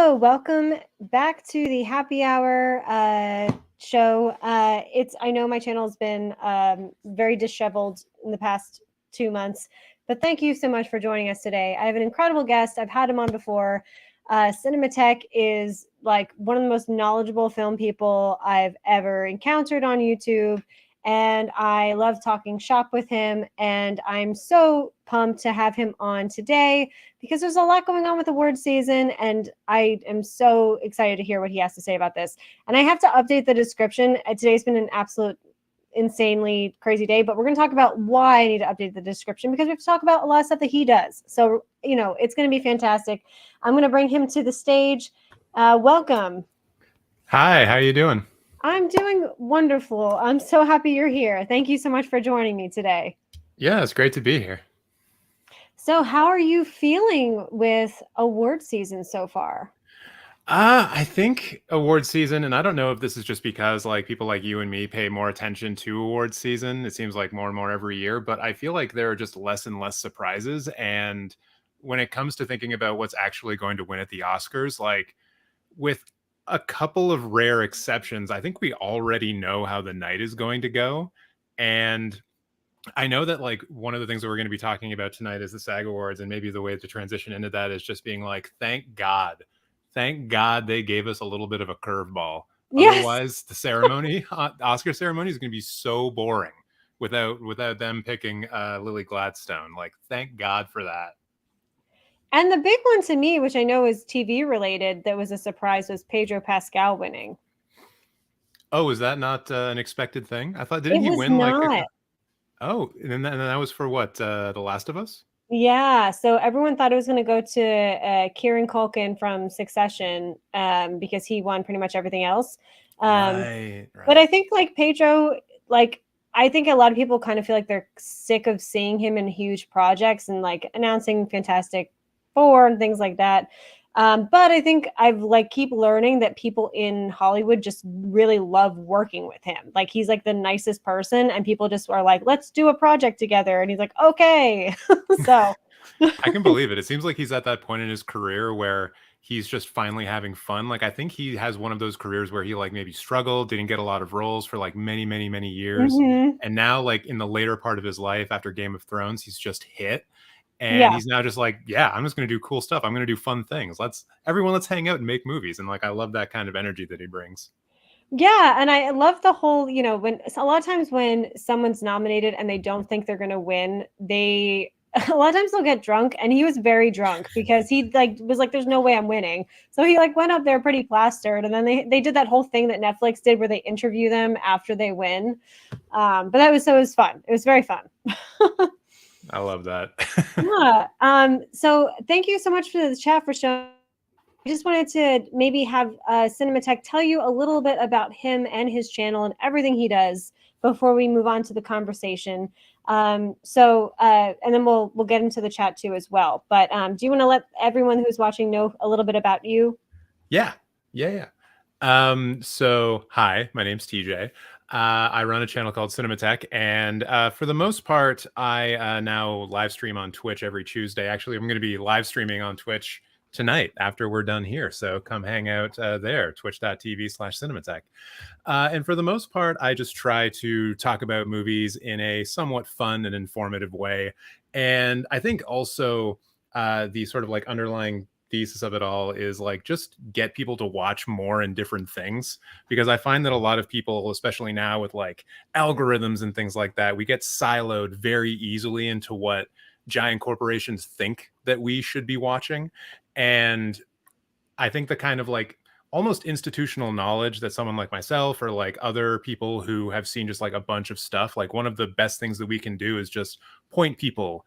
Hello, welcome back to the happy hour show. I know my channel has been very disheveled in the past 2 months, but thank you so much for joining us today. I have an incredible guest. I've had him on before. Cinematech is like one of the most knowledgeable film people I've ever encountered on YouTube. And I love talking shop with him. And I'm so pumped to have him on today because there's a lot going on with award season, and I am so excited to hear what he has to say about this. And I have to update the description. Today's been an absolute insanely crazy day, but we're going to talk about why I need to update the description because we have to talk about a lot of stuff that he does. So, it's going to be fantastic. I'm going to bring him to the stage. Welcome. Hi, how are you doing? I'm doing wonderful. I'm so happy you're here. Thank you so much for joining me today. Yeah, it's great to be here. So, how are you feeling with award season so far? I think award season, and I don't know if this is just because people like you and me pay more attention to award season. It seems like more and more every year, but I feel like there are just less and less surprises. And when it comes to thinking about what's actually going to win at the Oscars, with a couple of rare exceptions, I think we already know how the night is going to go. And I know that one of the things that we're going to be talking about tonight is the SAG Awards, and maybe the way to transition into that is just being like, thank God they gave us a little bit of a curveball. Yes. Otherwise, the ceremony, Oscar ceremony, is going to be so boring without them picking Lily Gladstone. Thank God for that. And the big one to me, which I know is TV related, that was a surprise, was Pedro Pascal winning. Oh, is that not an expected thing? I thought, It didn't he was win not. Oh, and then that was for what? The Last of Us? Yeah, so everyone thought it was going to go to Kieran Culkin from Succession because he won pretty much everything else. Right. But I think Pedro, I think a lot of people kind of feel like they're sick of seeing him in huge projects and announcing Fantastic Four and things like that. But I think I've keep learning that people in Hollywood just really love working with him. He's the nicest person, and people just are like, let's do a project together. And he's like, okay. So I can believe it. It seems like he's at that point in his career where he's just finally having fun. I think he has one of those careers where he maybe struggled, didn't get a lot of roles for many, many, many years. And now in the later part of his life after Game of Thrones, he's just hit. And he's now just yeah, I'm just going to do cool stuff. I'm going to do fun things. Let's hang out and make movies. And I love that kind of energy that he brings. Yeah, and I love the whole, when a lot of times when someone's nominated and they don't think they're going to win, a lot of times they'll get drunk, and he was very drunk because he was like, there's no way I'm winning. So he went up there pretty plastered, and then they did that whole thing that Netflix did where they interview them after they win. But it was fun. It was very fun. I love that. Yeah. So thank you so much for the chat for showing. I just wanted to maybe have Cinematech tell you a little bit about him and his channel and everything he does before we move on to the conversation. And then we'll get into the chat too as well. But do you want to let everyone who's watching know a little bit about you? Yeah. So hi, my name's TJ. I run a channel called Cinematech, and for the most part, I now live stream on Twitch every Tuesday. Actually, I'm going to be live streaming on Twitch tonight after we're done here. So come hang out there, twitch.tv/Cinematech. And for the most part, I just try to talk about movies in a somewhat fun and informative way. And I think also the sort of underlying thesis of it all is just get people to watch more and different things, because I find that a lot of people, especially now with algorithms and things like that, we get siloed very easily into what giant corporations think that we should be watching. And I think the kind of almost institutional knowledge that someone like myself or other people who have seen just a bunch of stuff, one of the best things that we can do is just point people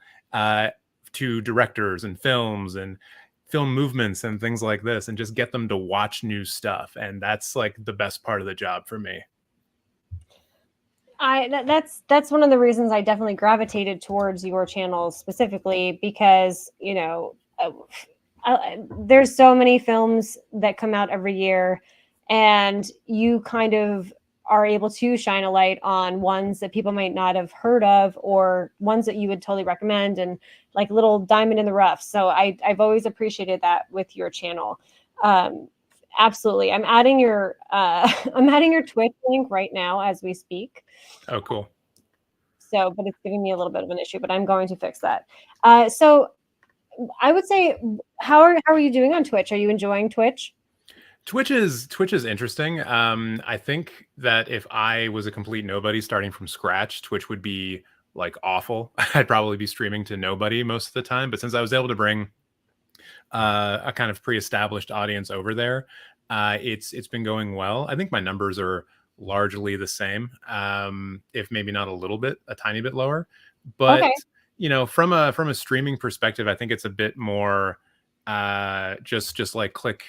to directors and films and film movements and things like this, and just get them to watch new stuff. And that's the best part of the job for me. That's one of the reasons I definitely gravitated towards your channel specifically, because there's so many films that come out every year, and you kind of are able to shine a light on ones that people might not have heard of, or ones that you would totally recommend, and little diamond in the rough. So I've always appreciated that with your channel. Absolutely. I'm adding your I'm adding your Twitch link right now as we speak. Oh, cool. So, but it's giving me a little bit of an issue, but I'm going to fix that. So I would say, how are you doing on Twitch? Are you enjoying Twitch? Twitch is interesting. I think that if I was a complete nobody starting from scratch, Twitch would be like awful. I'd probably be streaming to nobody most of the time. But since I was able to bring a kind of pre-established audience over there, it's been going well. I think my numbers are largely the same, if maybe not a tiny bit lower. But Okay. from a streaming perspective, I think it's a bit more just like click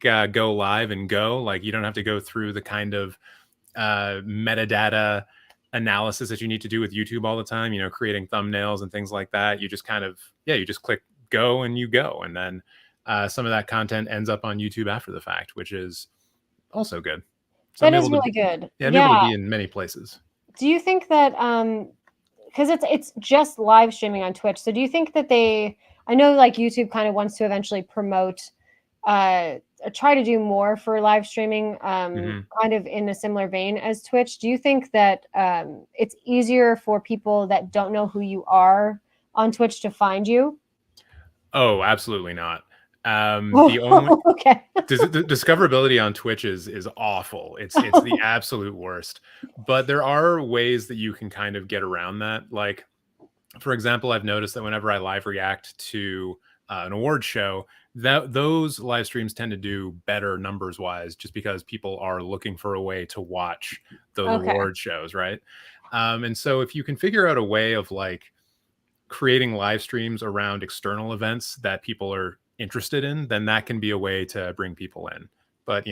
go live and go. Like you don't have to go through the kind of metadata analysis that you need to do with YouTube all the time, creating thumbnails and things like that. You just kind of, you just click go and you go. And then some of that content ends up on YouTube after the fact, which is also good. So That is really good. I'm able to Yeah. be in many places. Do you think that because it's just live streaming on Twitch. So do you think that I know like YouTube kind of wants to eventually promote try to do more for live streaming kind of in a similar vein as Twitch. Do you think that it's easier for people that don't know who you are on Twitch to find you? Oh, absolutely not. The only Okay. the discoverability on Twitch is awful. It's the absolute worst. But there are ways that you can kind of get around that. Like, for example, I've noticed that whenever I live react to an award show, that those live streams tend to do better numbers wise, just because people are looking for a way to watch those Okay. award shows, right? And so if you can figure out a way of like creating live streams around external events that people are interested in, then that can be a way to bring people in. But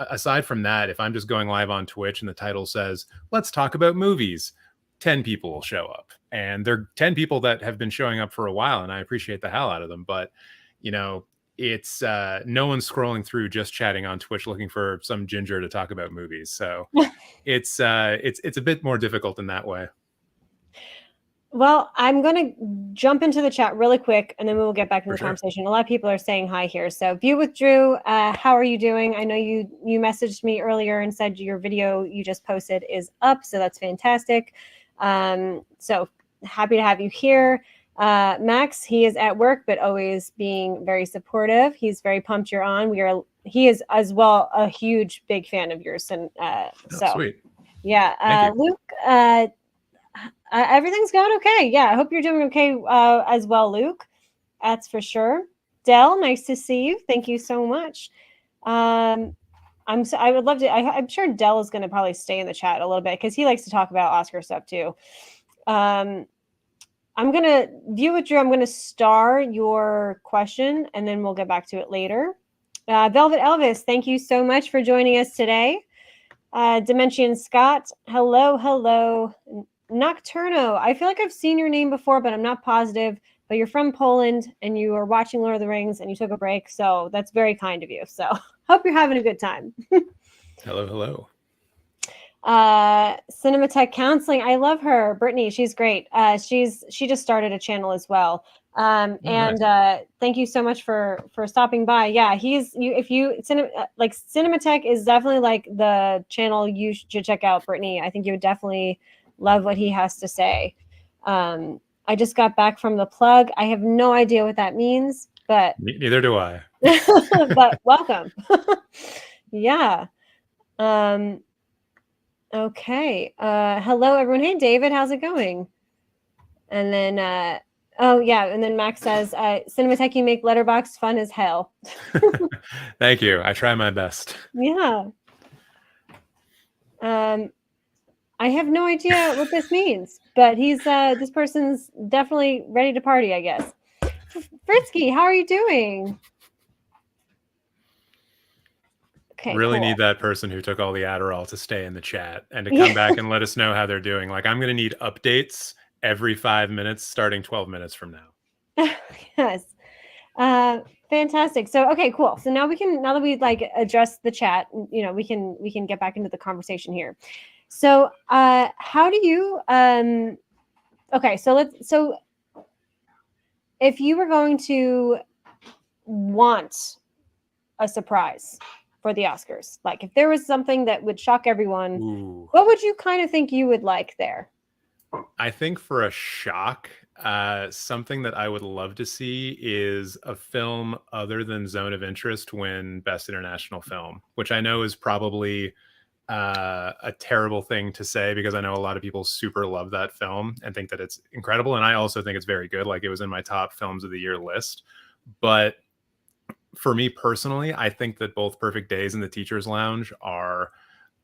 aside from that, if I'm just going live on Twitch and the title says let's talk about movies, 10 people will show up, and they're 10 people that have been showing up for a while, and I appreciate the hell out of them. But it's no one's scrolling through just chatting on Twitch looking for some ginger to talk about movies. So it's a bit more difficult in that way. Well, I'm going to jump into the chat really quick, and then we will get back into the conversation. A lot of people are saying hi here. So, View with Drew, how are you doing? I know you messaged me earlier and said your video you just posted is up, so that's fantastic. So happy to have you here. Max, he is at work, but always being very supportive. He's very pumped you're on. He is as well a huge, big fan of yours. And sweet. Yeah. Luke, everything's going okay. Yeah, I hope you're doing okay as well, Luke. That's for sure. Dell, nice to see you. Thank you so much. I would love to. I'm sure Dell is going to probably stay in the chat a little bit because he likes to talk about Oscar stuff too. I'm going to View with Drew. I'm going to star your question and then we'll get back to it later. Velvet Elvis, thank you so much for joining us today. Dimension Scott, hello. Nocturno, I feel like I've seen your name before, but I'm not positive. But you're from Poland and you are watching Lord of the Rings and you took a break. So that's very kind of you. So hope you're having a good time. Hello. Cinematech Counseling, I love her. Brittany, she's great. She just started a channel as well. Nice. Thank you so much for stopping by. Yeah, Cinematech is definitely like the channel you should check out, Brittany. I think you would definitely love what he has to say. I just got back from the plug. I have no idea what that means, but neither do I. But welcome. Yeah. Okay. Hello, everyone. Hey, David. How's it going? And then, oh, yeah. And then Max says, Cinematech, you make Letterboxd fun as hell. Thank you. I try my best. Yeah. I have no idea what this means, but this person's definitely ready to party, I guess. Fritsky, how are you doing? Okay, really cool. need that person who took all the Adderall to stay in the chat and to come back and let us know how they're doing. Like, I'm going to need updates every 5 minutes, starting 12 minutes from now. Yes. Fantastic. So, okay, cool. So now that we like address the chat, we can get back into the conversation here. So, how do you, okay, so if you were going to want a surprise for the Oscars? Like, if there was something that would shock everyone, Ooh. what would you kind of think you would like there? I think for a shock, something that I would love to see is a film other than Zone of Interest win Best International Film, which I know is probably a terrible thing to say because I know a lot of people super love that film and think that it's incredible. And I also think it's very good. Like, it was in my top films of the year list. But for me personally, I think that both Perfect Days and The Teacher's Lounge are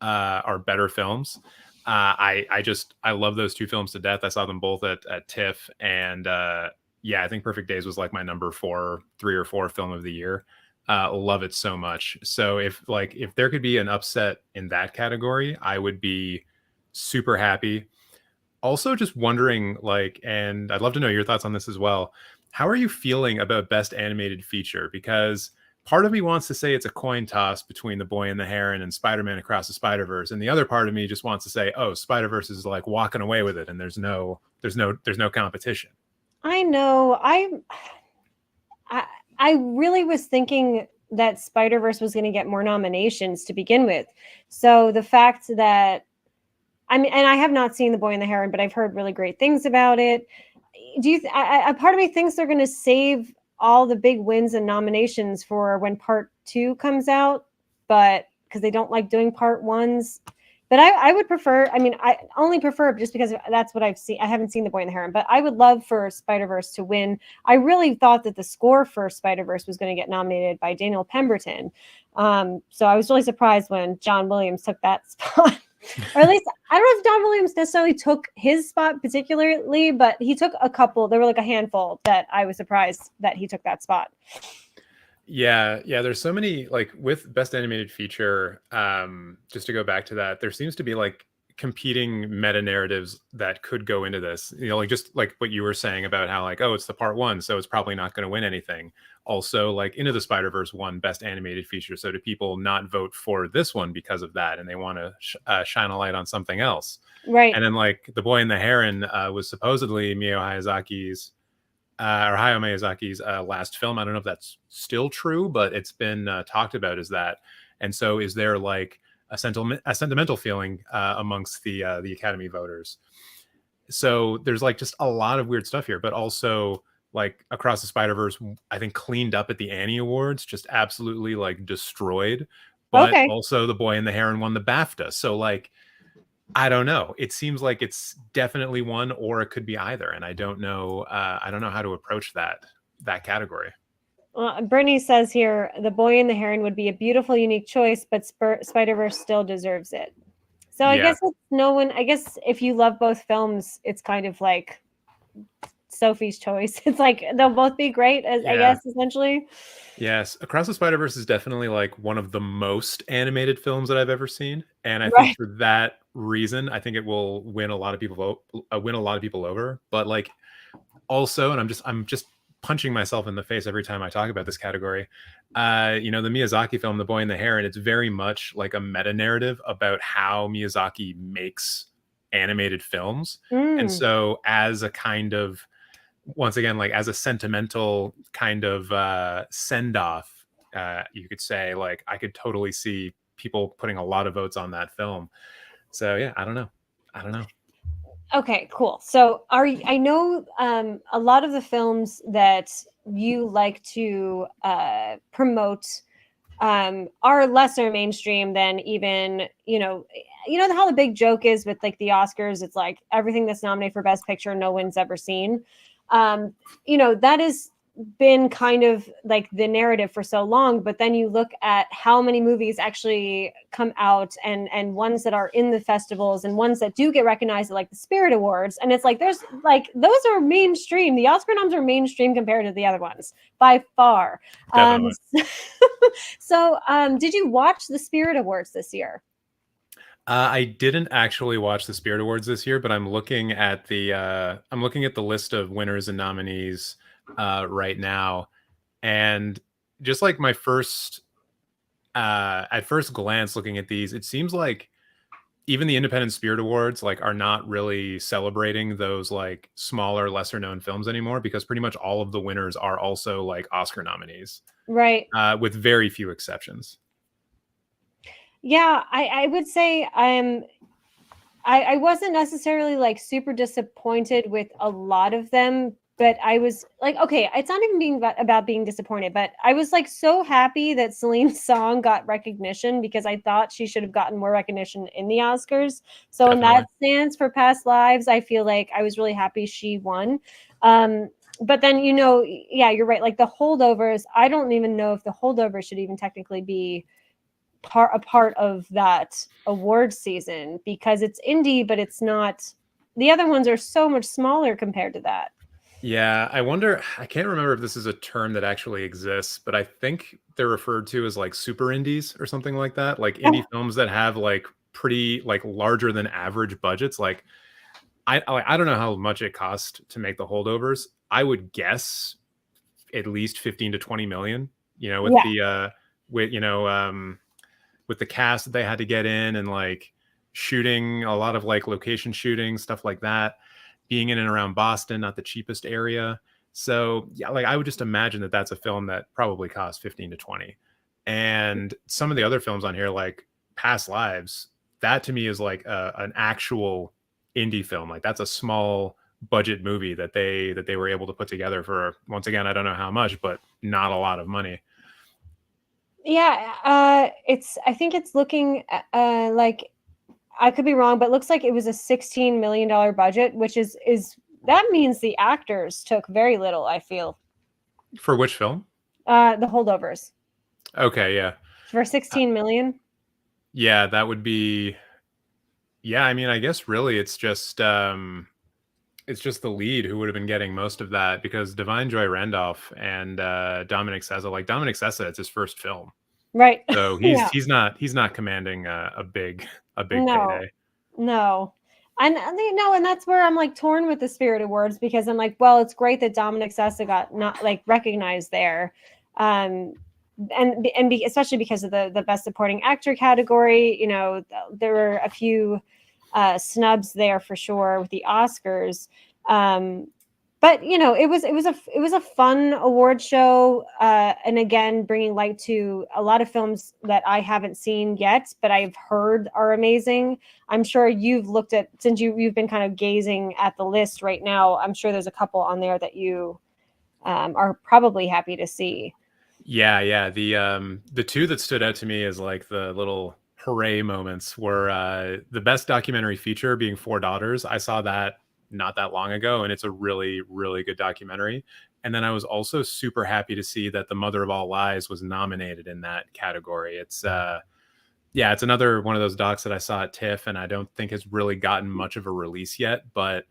better films. I love those two films to death. I saw them both at TIFF, and yeah, I think Perfect Days was like my number 3 or 4 film of the year. Love it so much. So if there could be an upset in that category, I would be super happy. Also, just wondering, like, and I'd love to know your thoughts on this as well. How are you feeling about Best Animated Feature? Because part of me wants to say it's a coin toss between The Boy and the Heron and Spider-Man Across the Spider-Verse, and the other part of me just wants to say, oh, Spider-Verse is like walking away with it, and there's no competition. I know. I I really was thinking that Spider-Verse was going to get more nominations to begin with. So the fact that, I mean, and I have not seen The Boy and the Heron, but I've heard really great things about it. Do you? A part of me thinks they're going to save all the big wins and nominations for when part 2 comes out, but because they don't like doing part 1s. But I would prefer. I mean, I only prefer just because that's what I've seen. I haven't seen The Boy and the Heron, but I would love for Spider-Verse to win. I really thought that the score for Spider-Verse was going to get nominated by Daniel Pemberton. So I was really surprised when John Williams took that spot. Or at least I don't know if Don Williams necessarily took his spot particularly, but he took a couple. There were like a handful that I was surprised that he took that spot. Yeah, there's so many, like, with Best Animated Feature, just to go back to that, there seems to be like competing meta narratives that could go into this. Like, just like what you were saying about how, like, oh, it's the part 1, so it's probably not going to win anything. Also, like, Into the Spider-Verse won Best Animated Feature, so do people not vote for this one because of that, and they want to shine a light on something else? Right. And then, like, The Boy and the Heron was supposedly Mio Hayazaki's or Hayao Miyazaki's last film. I don't know if that's still true, but it's been talked about as that. And so, is there like a sentimental feeling amongst the Academy voters? So there's like just a lot of weird stuff here, but also like Across the Spider-Verse, I think cleaned up at the Annie Awards, just absolutely like destroyed. But Okay. also, The Boy and the Heron won the BAFTA. So, like, I don't know. It seems like it's definitely one, or it could be either, and I don't know. I don't know how to approach that category. Brittany says here, The Boy and the Heron would be a beautiful, unique choice, but Spider-Verse still deserves it. So I Yeah, guess it's no one. I guess if you love both films, it's kind of like Sophie's choice. It's like they'll both be great, as I yeah, guess essentially. yes. Across the Spider-Verse is definitely like one of the most animated films that I've ever seen, and I think Right. for that reason, I think it will win a lot of people over. But like, also, and I'm just punching myself in the face every time I talk about this category. The Miyazaki film, The Boy and the Heron, it's very much like a meta narrative about how Miyazaki makes animated films. And Mm. so, as a kind of, once again, like as a sentimental kind of send off, you could say, like, I could totally see people putting a lot of votes on that film. So yeah, I don't know. I don't know. Okay, cool. So I know a lot of the films that you like to promote are lesser mainstream than even, how the big joke is with like the Oscars, it's like everything that's nominated for Best Picture, no one's ever seen. That has been kind of like the narrative for so long, but then you look at how many movies actually come out and ones that are in the festivals and ones that do get recognized at like the Spirit Awards, and it's like there's like those are mainstream. The Oscar noms are mainstream compared to the other ones by far. um Definitely. did you watch the Spirit Awards this year? I didn't actually watch the Spirit Awards this year, but I'm looking at the list of winners and nominees right now, and just like my first at first glance looking at these, it seems like even the Independent Spirit Awards like are not really celebrating those like smaller, lesser known films anymore because pretty much all of the winners are also like Oscar nominees, Right. with very few exceptions. Yeah, I would say I wasn't necessarily like super disappointed with a lot of them, but I was like, okay, it's not even being about being disappointed, but I was like so happy that Celine's song got recognition because I thought she should have gotten more recognition in the Oscars. So in Definitely. that stance for Past Lives, I feel like I was really happy she won. But then yeah, you're right. Like the holdovers, I don't even know if the holdovers should even technically be a part of that award season because it's indie, but it's not. The other ones are so much smaller compared to that. Yeah, I wonder. I can't remember if this is a term that actually exists, but I think they're referred to as like super indies or something like that. Like indie Oh, films that have like pretty like larger than average budgets. Like I don't know how much it cost to make the holdovers. I would guess at least 15 to 20 million. You know, with yeah, the with with the cast that they had to get in and like shooting a lot of like location shooting stuff like that, being in and around Boston, not the cheapest area. So yeah, like I would just imagine that that's a film that probably cost 15 to 20. And some of the other films on here, like Past Lives, that to me is like an actual indie film. Like that's a small budget movie that they were able to put together for, once again, I don't know how much, but not a lot of money. yeah. I think it's looking like I could be wrong, but it looks like it was a $16 million budget, which is that means the actors took very little. I feel For which film? the holdovers Okay, yeah. for Uh, 16 million. yeah, that would be, yeah, I mean, I guess really it's just the lead who would have been getting most of that because Divine Joy Randolph and Dominic Sessa, like Dominic Sessa, it's his first film. Right. So Yeah. he's not commanding a big a big No. payday. No. And that's where I'm like torn with the Spirit Awards because I'm like, well, it's great that Dominic Sessa got not like recognized there. Um especially because of the best supporting actor category, there were a few snubs there for sure with the Oscars. But it was a fun award show, and again bringing light to a lot of films that I haven't seen yet, but I've heard are amazing. I'm sure you've looked at since you've been kind of gazing at the list right now. I'm sure there's a couple on there that you are probably happy to see. Yeah, yeah. The two that stood out to me as like the little hooray moments were the best documentary feature being Four Daughters. I saw that not that long ago, and it's a really, really good documentary. And then I was also super happy to see that The Mother of All Lies was nominated in that category. It's yeah, it's another one of those docs that I saw at TIFF, and I don't think has really gotten much of a release yet, but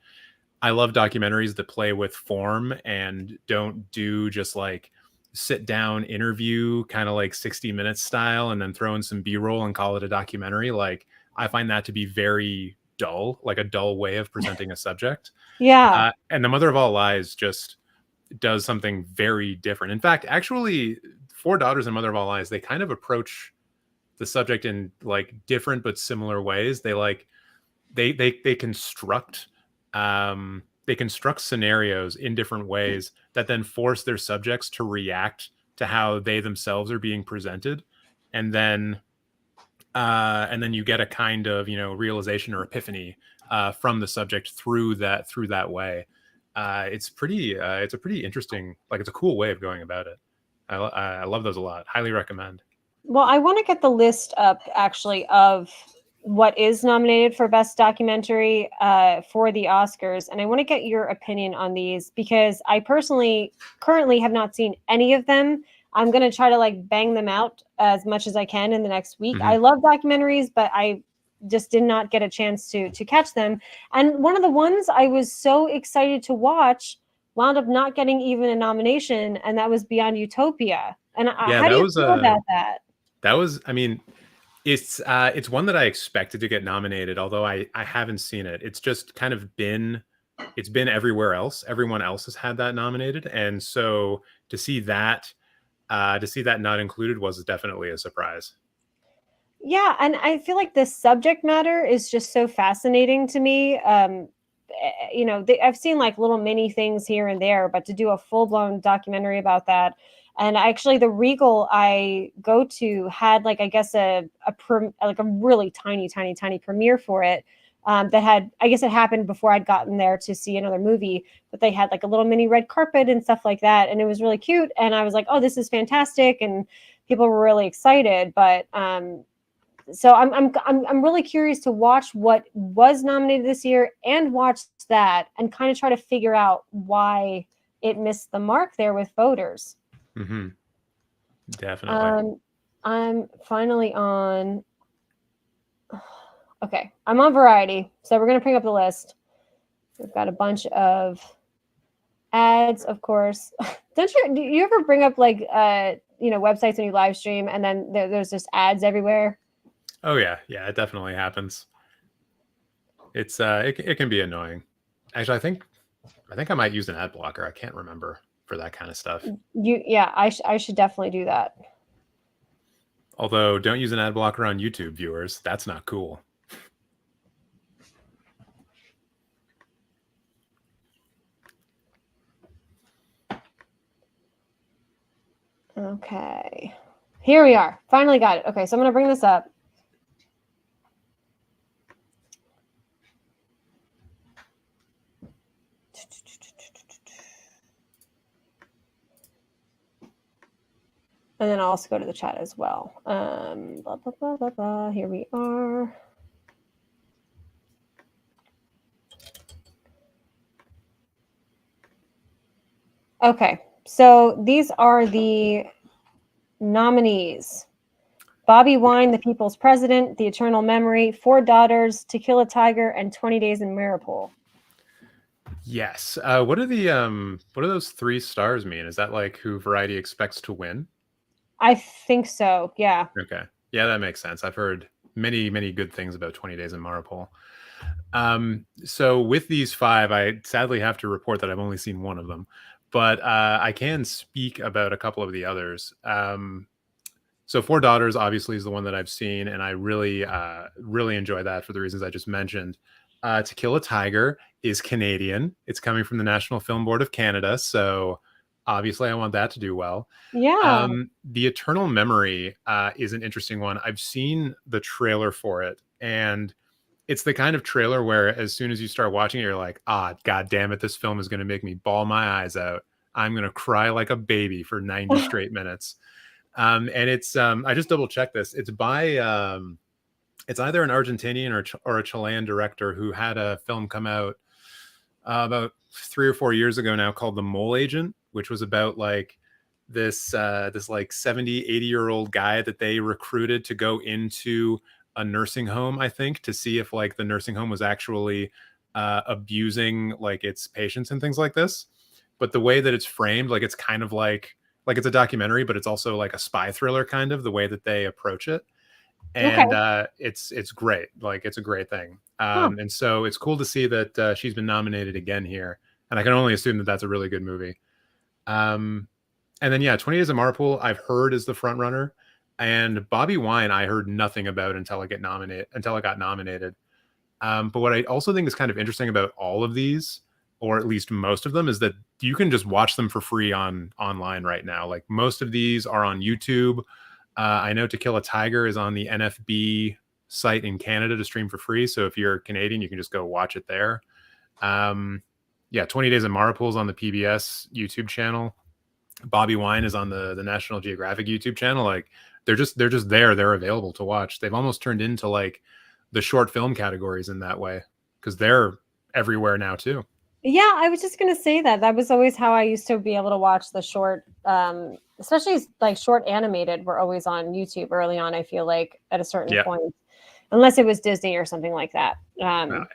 I love documentaries that play with form and don't do just like sit down interview kind of like 60 minutes style and then throw in some b-roll and call it a documentary. Like I find that to be very dull, like a dull way of presenting a subject. Yeah. And The Mother of All Lies just does something very different. In fact, actually, Four Daughters and Mother of All Lies, they kind of approach the subject in like different but similar ways. They like they they construct scenarios in different ways that then force their subjects to react to how they themselves are being presented, and then you get a kind of realization or epiphany from the subject through that way. It's a pretty interesting, like it's a cool way of going about it. I love those a lot. Highly recommend. Well, I want to get the list up actually of what is nominated for Best Documentary for the Oscars. And I want to get your opinion on these because I personally currently have not seen any of them. I'm going to try to like bang them out as much as I can in the next week. Mhm. I love documentaries, but I just did not get a chance to catch them. And one of the ones I was so excited to watch wound up not getting even a nomination, and that was Beyond Utopia. And Yeah, how do you feel about that? that was, I mean, it's one that I expected to get nominated, although I haven't seen it. It's just kind of been it's been everywhere else. Everyone else has had that nominated, and so to see that not included was definitely a surprise. Yeah, and I feel like the subject matter is just so fascinating to me. You know, I've seen like little mini things here and there, but to do a full blown documentary about that, and actually the Regal I go to had like I guess like a really tiny premiere for it. That had, I guess it happened before I'd gotten there to see another movie, but they had like a little mini red carpet and stuff like that, and it was really cute. And I was like, oh, this is fantastic, and people were really excited. But so I'm really curious to watch what was nominated this year and watch that and kind of try to figure out why it missed the mark there with voters. Mm-hmm. Definitely. I'm finally on. Okay, I'm on Variety, so we're gonna bring up the list. We've got a bunch of ads, of course. Do you ever bring up like websites when you live stream and then there's just ads everywhere? Oh yeah, yeah, it definitely happens. It's it can be annoying. Actually, I think I might use an ad blocker. I can't remember for that kind of stuff. Yeah, I should definitely do that. Although, don't use an ad blocker on YouTube, viewers. That's not cool. Okay. Here we are. Finally got it. Okay, so I'm going to bring this up. And then I'll also go to the chat as well. Blah, blah, blah, blah, blah. Here we are. Okay, so these are the nominees. Bobby Wine, The People's President, The Eternal Memory, Four Daughters, To Kill a Tiger, and 20 Days in Mariupol. Yes. What do those 3 stars mean? Is that like who Variety expects to win? I think so. Yeah. Okay. Yeah, that makes sense. I've heard many, many good things about 20 Days in Mariupol. So with these 5, I sadly have to report that I've only seen one of them, but I can speak about a couple of the others. So Four Daughters obviously is the one that I've seen, and I really enjoy that for the reasons I just mentioned. To Kill a Tiger is Canadian. It's coming from the National Film Board of Canada, so obviously I want that to do well. Yeah. The Eternal Memory is an interesting one. I've seen the trailer for it, and it's the kind of trailer where as soon as you start watching it, you're like, god damn it, this film is going to make me bawl my eyes out. I'm going to cry like a baby for 90 straight minutes. And it's I just double checked this. It's by it's either an Argentinian or a Chilean director who had a film come out about 3 or 4 years ago now called The Mole Agent, which was about like this like 70-80-year-old guy that they recruited to go into a nursing home, I think, to see if like the nursing home was actually abusing like its patients and things like this. But the way that it's framed, like it's kind of like it's a documentary, but it's also like a spy thriller kind of the way that they approach it. And it's great. Like it's a great thing. And so it's cool to see that she's been nominated again here. And I can only assume that that's a really good movie. And then, yeah, 20 Days of Mariupol, I've heard is the front runner. And Bobby Wine, I heard nothing about until it got nominated. But what I also think is kind of interesting about all of these, or at least most of them, is that you can just watch them for free online right now. Like most of these are on YouTube. I know To Kill a Tiger is on the NFB site in Canada to stream for free. So if you're Canadian, you can just go watch it there. Yeah, 20 Days of Mariupol is on the PBS YouTube channel. Bobby Wine is on the National Geographic YouTube channel. Like they're just there. They're available to watch. They've almost turned into like the short film categories in that way because they're everywhere now too. Yeah, I was just gonna say that was always how I used to be able to watch the short, especially like short animated were always on YouTube early on. I feel like at a certain point, unless it was Disney or something like that. I'm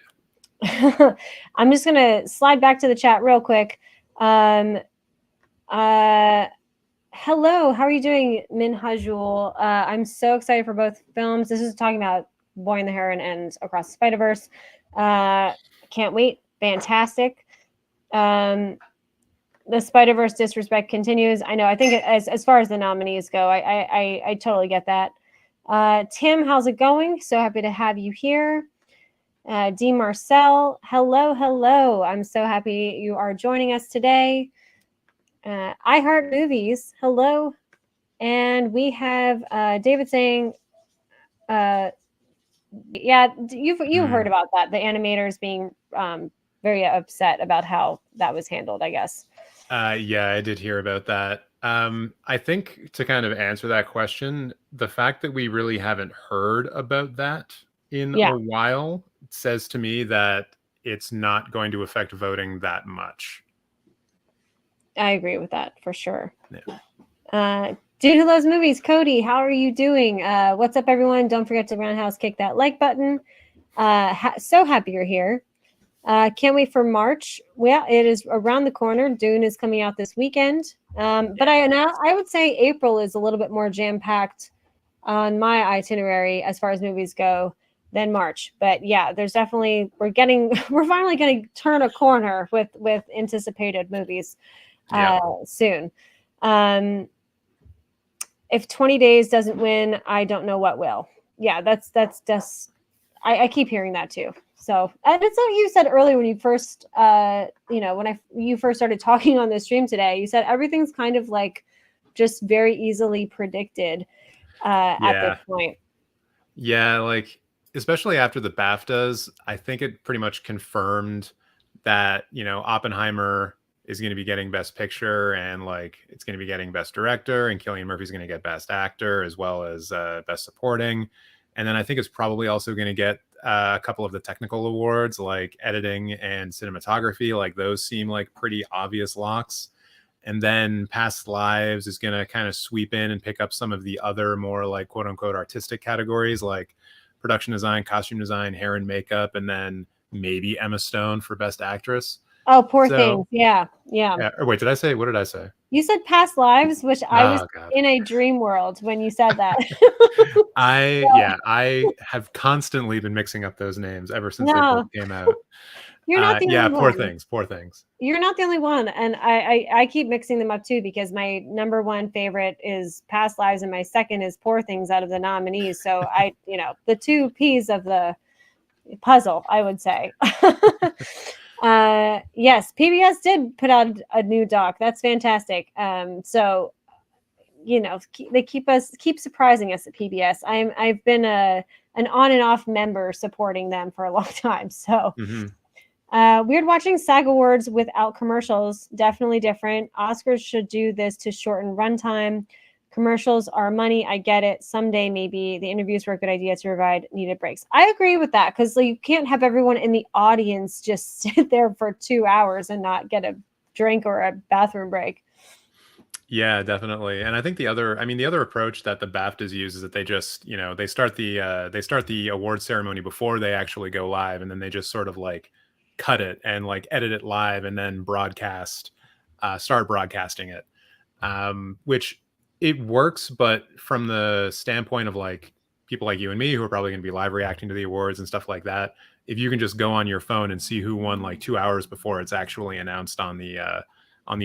just gonna slide back to the chat real quick. Hello, how are you doing, Minhajul? I'm so excited for both films. This is talking about Boy and the Heron and Across the Spider-Verse. Can't wait. Fantastic. The Spider-Verse disrespect continues. I know. I think as far as the nominees go, I totally get that. Tim, how's it going? So happy to have you here. D. Marcel, hello, hello. I'm so happy you are joining us today. I Heart Movies, hello. And we have David saying, yeah, you heard about that. The animators being very upset about how that was handled, I guess. Yeah, I did hear about that. I think to kind of answer that question, the fact that we really haven't heard about that in Yeah, a while says to me that it's not going to affect voting that much. I agree with that for sure. Yeah. Dude who loves movies, Cody, how are you doing? What's up, everyone? Don't forget to roundhouse kick that like button. So happy you're here. Can't wait for March. Well, it is around the corner. Dune is coming out this weekend. But I would say April is a little bit more jam packed on my itinerary as far as movies go than March. But yeah, there's definitely we're finally going to turn a corner with anticipated movies soon. If 20 Days doesn't win, I don't know what will. Yeah, that's just I keep hearing that too. So, and it's what you said earlier when you first, when you first started talking on the stream today. You said everything's kind of like just very easily predicted at this point. Yeah, like especially after the BAFTAs, I think it pretty much confirmed that, Oppenheimer is going to be getting Best Picture and like it's going to be getting Best Director, and Cillian Murphy's going to get Best Actor as well as Best Supporting. And then I think it's probably also going to get a couple of the technical awards like editing and cinematography. Like those seem like pretty obvious locks. And then Past Lives is going to kind of sweep in and pick up some of the other more like quote unquote artistic categories like production design, costume design, hair and makeup, and then maybe Emma Stone for Best Actress. Oh, Poor Things. Yeah. Wait, what did I say? You said Past Lives, which I was in a dream world when you said that. I have constantly been mixing up those names ever since they both came out. You're not the only one. Poor Things. You're not the only one, and I keep mixing them up too because my number one favorite is Past Lives and my second is Poor Things out of the nominees. So the two P's of the puzzle, I would say. Yes, PBS did put out a new doc. That's fantastic. So they keep surprising us at PBS. I've been an on and off member supporting them for a long time. So. Weird watching SAG Awards without commercials. Definitely different. Oscars should do this to shorten runtime. Commercials are money. I get it. Someday, maybe the interviews were a good idea to provide needed breaks. I agree with that because you can't have everyone in the audience just sit there for 2 hours and not get a drink or a bathroom break. Yeah, definitely. And I think the other approach that the BAFTAs use is that they just, they start the award ceremony before they actually go live, and then they just sort of like cut it and like edit it live and then start broadcasting it, which it works. But from the standpoint of like people like you and me who are probably going to be live reacting to the awards and stuff like that, if you can just go on your phone and see who won like 2 hours before it's actually announced on the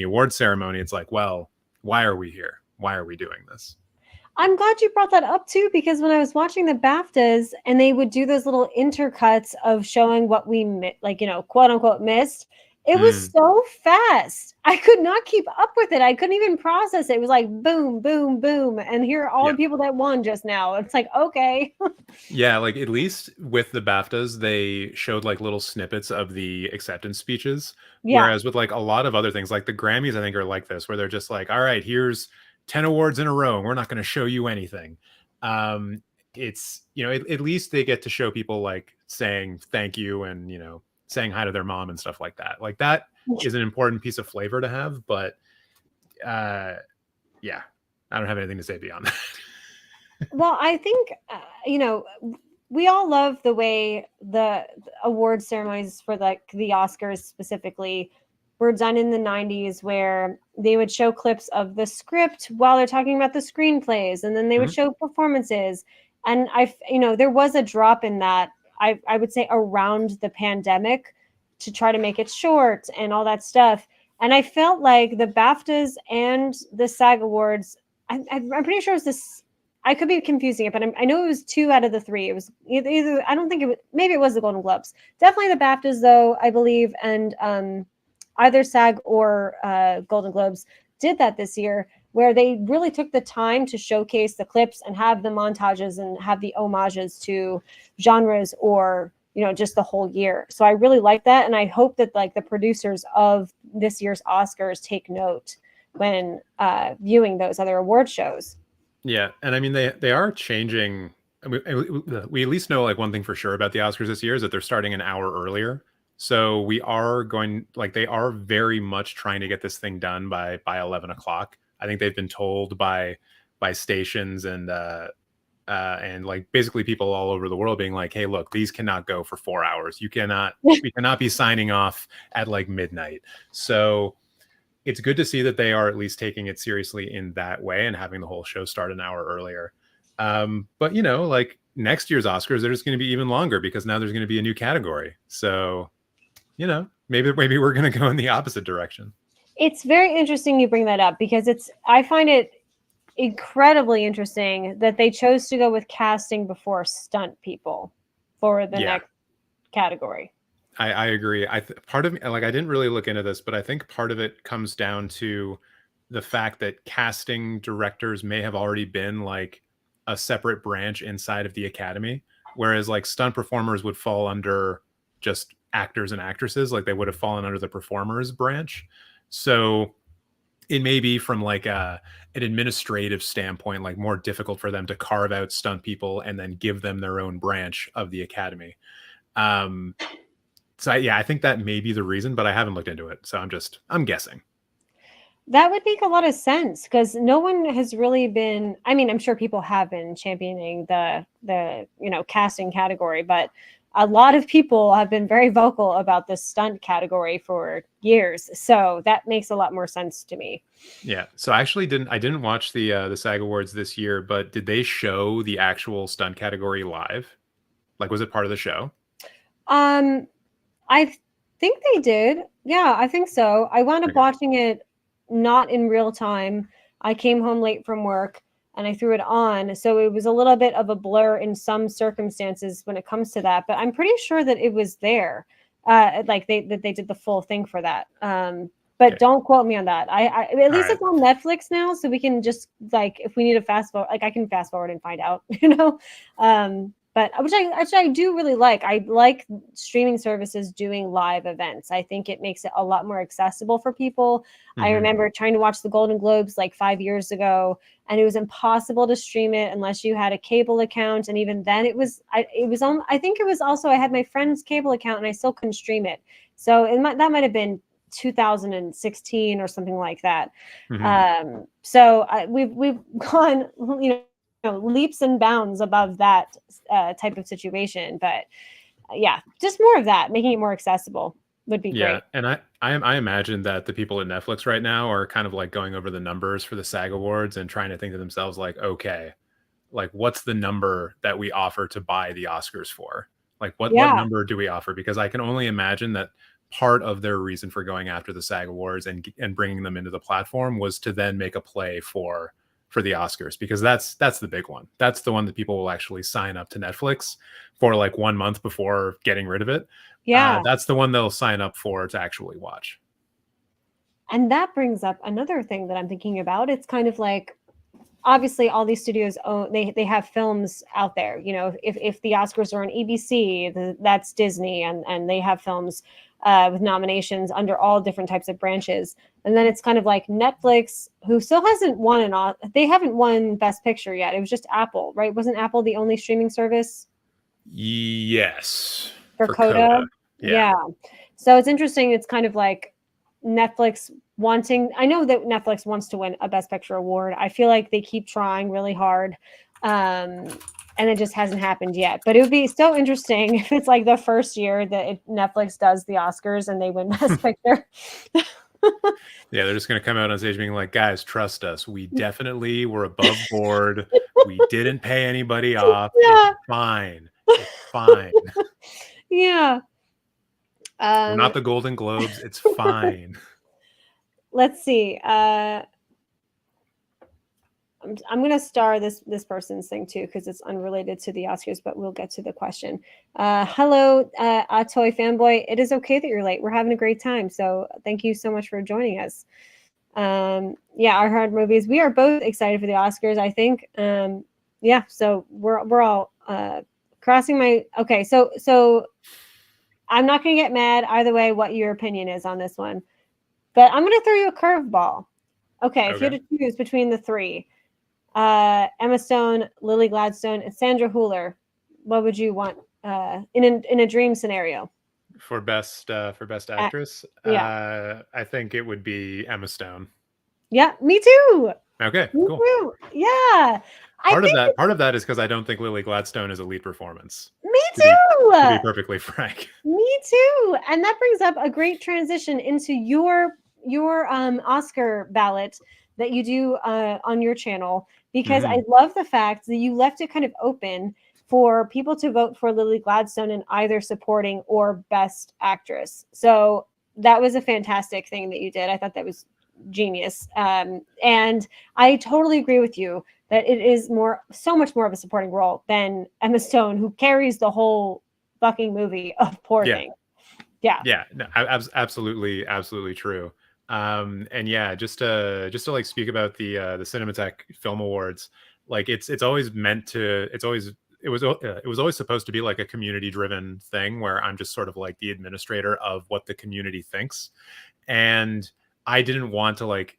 award ceremony, it's like, well, why are we here? Why are we doing this? I'm glad you brought that up too, because when I was watching the BAFTAs and they would do those little intercuts of showing what we quote unquote missed, it was so fast. I could not keep up with it. I couldn't even process it. It was like boom, boom, boom. And here are all the people that won just now. It's like, okay. Yeah, like at least with the BAFTAs, they showed like little snippets of the acceptance speeches. Yeah. Whereas with like a lot of other things, like the Grammys, I think are like this, where they're just like, all right, here's 10 awards in a row. We're not going to show you anything. It's, at least they get to show people like saying thank you and, saying hi to their mom and stuff like that. Like that is an important piece of flavor to have. But yeah, I don't have anything to say beyond that. Well, I think, we all love the way the award ceremonies for like the Oscars specifically were done in the 90s, where they would show clips of the script while they're talking about the screenplays, and then they would show performances. And there was a drop in that, I would say, around the pandemic to try to make it short and all that stuff. And I felt like the BAFTAs and the SAG Awards, I'm pretty sure it was this. I could be confusing it, but I know it was 2 out of the 3. It was either I don't think it was, maybe it was the Golden Globes. Definitely the BAFTAs though, I believe, and either SAG or Golden Globes did that this year, where they really took the time to showcase the clips and have the montages and have the homages to genres or just the whole year. So I really like that, and I hope that like the producers of this year's Oscars take note when viewing those other award shows. Yeah, and I mean they are changing. We at least know like one thing for sure about the Oscars this year is that they're starting an hour earlier. So we are going like they are very much trying to get this thing done by 11 o'clock. I think they've been told by stations and like basically people all over the world being like, hey, look, these cannot go for 4 hours. We cannot be signing off at like midnight. So it's good to see that they are at least taking it seriously in that way and having the whole show start an hour earlier. But like next year's Oscars, they're just going to be even longer because now there's going to be a new category. So, maybe we're going to go in the opposite direction. It's very interesting you bring that up because I find it incredibly interesting that they chose to go with casting before stunt people for the next category. I agree. Part of me, like, I didn't really look into this, but I think part of it comes down to the fact that casting directors may have already been like a separate branch inside of the academy, whereas like stunt performers would fall under just actors and actresses, like they would have fallen under the performers branch. So it may be from like an administrative standpoint, like more difficult for them to carve out stunt people and then give them their own branch of the academy. So I think that may be the reason, but I haven't looked into it. So I'm guessing. That would make a lot of sense because no one has really been, I mean, I'm sure people have been championing the casting category, but a lot of people have been very vocal about the stunt category for years. So that makes a lot more sense to me. Yeah. So I didn't watch the SAG Awards this year, but did they show the actual stunt category live? Like, was it part of the show? I think they did. Yeah, I think so. I wound up watching it not in real time. I came home late from work and I threw it on. So it was a little bit of a blur in some circumstances when it comes to that, but I'm pretty sure that it was there. Like they did the full thing for that. But don't quote me on that. I at least it's on Netflix now, so we can just like if we need to fast forward, like I can fast forward and find out, But which I do really like. I like streaming services doing live events. I think it makes it a lot more accessible for people. Mm-hmm. I remember trying to watch the Golden Globes like 5 years ago, and it was impossible to stream it unless you had a cable account. And even then, I think it was also I had my friend's cable account, and I still couldn't stream it. So that might have been 2016 or something like that. Mm-hmm. So we've gone, leaps and bounds above that type of situation. But yeah, just more of that, making it more accessible would be great. And I imagine that the people at Netflix right now are kind of like going over the numbers for the SAG Awards and trying to think to themselves like, okay, like what's the number that we offer to buy the Oscars for? Like what number do we offer? Because I can only imagine that part of their reason for going after the SAG Awards and bringing them into the platform was to then make a play for the Oscars, because that's the big one. That's the one that people will actually sign up to Netflix for like 1 month before getting rid of it. Yeah. That's the one they'll sign up for to actually watch. And that brings up another thing that I'm thinking about. It's kind of like, obviously all these studios own, they have films out there, if the Oscars are on ABC, that's Disney, and they have films with nominations under all different types of branches. And then it's kind of like Netflix, who still hasn't won they haven't won Best Picture yet. It was just Apple, right? Wasn't Apple the only streaming service? Yes. For Coda? Yeah. So it's interesting. It's kind of like Netflix I know that Netflix wants to win a Best Picture award. I feel like they keep trying really hard. And it just hasn't happened yet. But it would be so interesting if it's like the first year that Netflix does the Oscars and they win Best Picture. Yeah, they're just going to come out on stage being like, guys, trust us. We definitely were above board. We didn't pay anybody off. Yeah. It's fine. It's fine. Yeah. We're not the Golden Globes. It's fine. Let's see. I'm I'm gonna star this person's thing too because it's unrelated to the Oscars, but we'll get to the question. Hello, Toy fanboy. It is okay that you're late. We're having a great time, so thank you so much for joining us. Yeah, our hard movies. We are both excited for the Oscars. I think. Yeah, so we're all crossing my. Okay, so I'm not gonna get mad either way. What your opinion is on this one, but I'm gonna throw you a curveball. Okay, if you Okay. had to choose between the three, Emma Stone, Lily Gladstone, and Sandra Hüller, what would you want in a dream scenario? For best Uh, actress, yeah, I think it would be Emma Stone. yeah, me too. Okay, Me cool. too. Yeah, I think Part of that is because I don't think Lily Gladstone is a lead performance. me To be too. perfectly frank. Me too. And that brings up a great transition into your Oscar ballot that you do on your channel because I Mhm. love the fact that you left it kind of open for people to vote for Lily Gladstone in either supporting or best actress. So that was a fantastic thing that you did. I thought that was genius. And I totally agree with you that it is so much more of a supporting role than Emma Stone, who carries the whole fucking movie of Poor Yeah. Thing. Yeah. Yeah, no, absolutely true. And yeah, just to like speak about the Cinematheque Film Awards, like it's always meant to, it was always supposed to be like a community driven thing where I'm just sort of like the administrator of what the community thinks, and I didn't want to like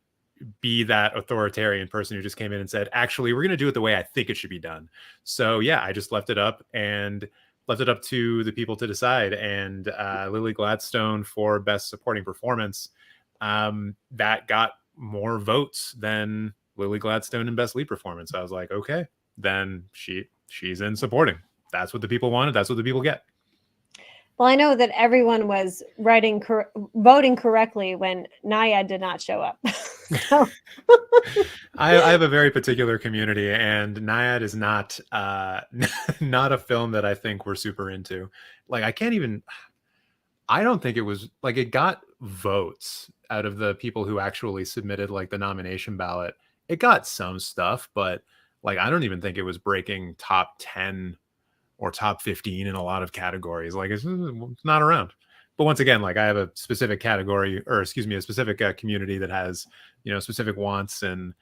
be that authoritarian person who just came in and said, actually, we're going to do it the way I think it should be done. So yeah, I just left it up and left it up to the people to decide. And Lily Gladstone for best supporting performance, that got more votes than Lily Gladstone in best lead performance. I was like, okay, then she's in supporting. That's what the people wanted. That's what the people get. Well, I know that everyone was voting correctly when Naya did not show up. So I have a very particular community, and Naiad is not not a film that I think we're super into. Like I can't even. I don't think it was like it got votes out of the people who actually submitted like the nomination ballot. It got some stuff, but like I don't even think it was breaking top 10 or top 15 in a lot of categories. Like it's not around. But once again, like I have a specific category, or excuse me, a specific community that has, specific wants, and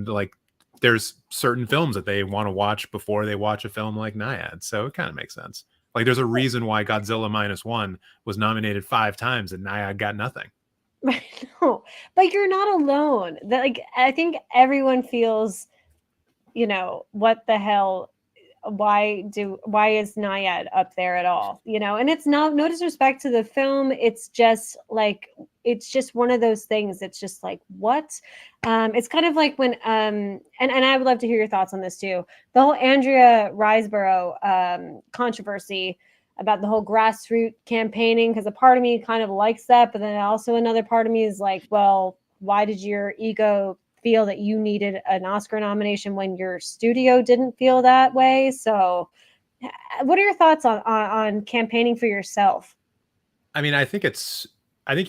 like there's certain films that they want to watch before they watch a film like Naiad. So it kind of makes sense. Like there's a reason why Godzilla Minus One was nominated 5 times and Naiad got nothing. I know, but you're not alone. That like I think everyone feels, what the hell, why is Naiad up there at all? And it's not, no disrespect to the film, it's just one of those things. It's just like, what? It's kind of like when and I would love to hear your thoughts on this too. The whole Andrea Riseborough controversy about the whole grassroots campaigning, because a part of me kind of likes that, but then also another part of me is like, well, why did your ego feel that you needed an Oscar nomination when your studio didn't feel that way? So, what are your thoughts on campaigning for yourself? I mean, I think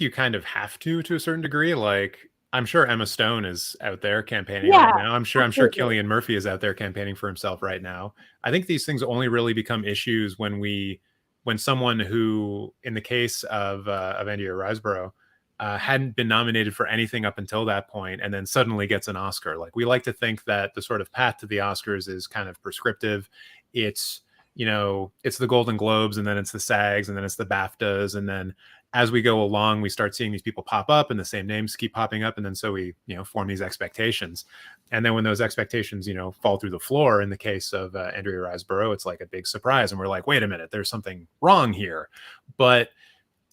you kind of have to a certain degree. Like, I'm sure Emma Stone is out there campaigning right Yeah, now. I'm sure absolutely. Killian Murphy is out there campaigning for himself right now. I think these things only really become issues when someone who, in the case of Andrea Riseborough, hadn't been nominated for anything up until that point, and then suddenly gets an Oscar. Like we like to think that the sort of path to the Oscars is kind of prescriptive. It's it's the Golden Globes, and then it's the SAGs, and then it's the BAFTAs, and then as we go along, we start seeing these people pop up, and the same names keep popping up, and then so we form these expectations, and then when those expectations fall through the floor, in the case of Andrea Riseborough, it's like a big surprise, and we're like, wait a minute, there's something wrong here. But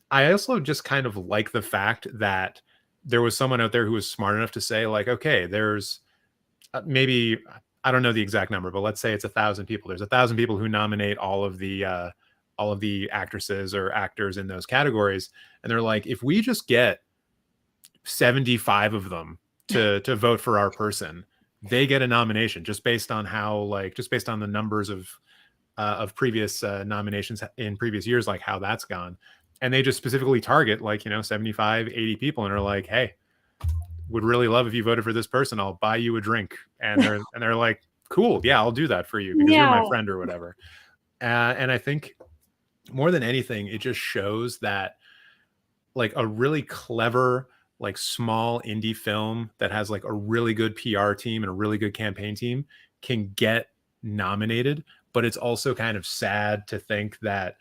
I also just kind of like the fact that there was someone out there who was smart enough to say, like, okay, there's maybe I don't know the exact number, but let's say it's 1,000 people. There's 1,000 people who nominate all of the actresses or actors in those categories, and they're like, if we just get 75 of them to vote for our person, they get a nomination just based on just based on the numbers of previous nominations in previous years, like how that's gone. And they just specifically target like 75, 80 people and are like, hey, would really love if you voted for this person. I'll buy you a drink. And they're like, cool, yeah, I'll do that for you because you're my Yeah. friend or whatever. And I think more than anything, it just shows that like a really clever, like small indie film that has like a really good PR team and a really good campaign team can get nominated. But it's also kind of sad to think that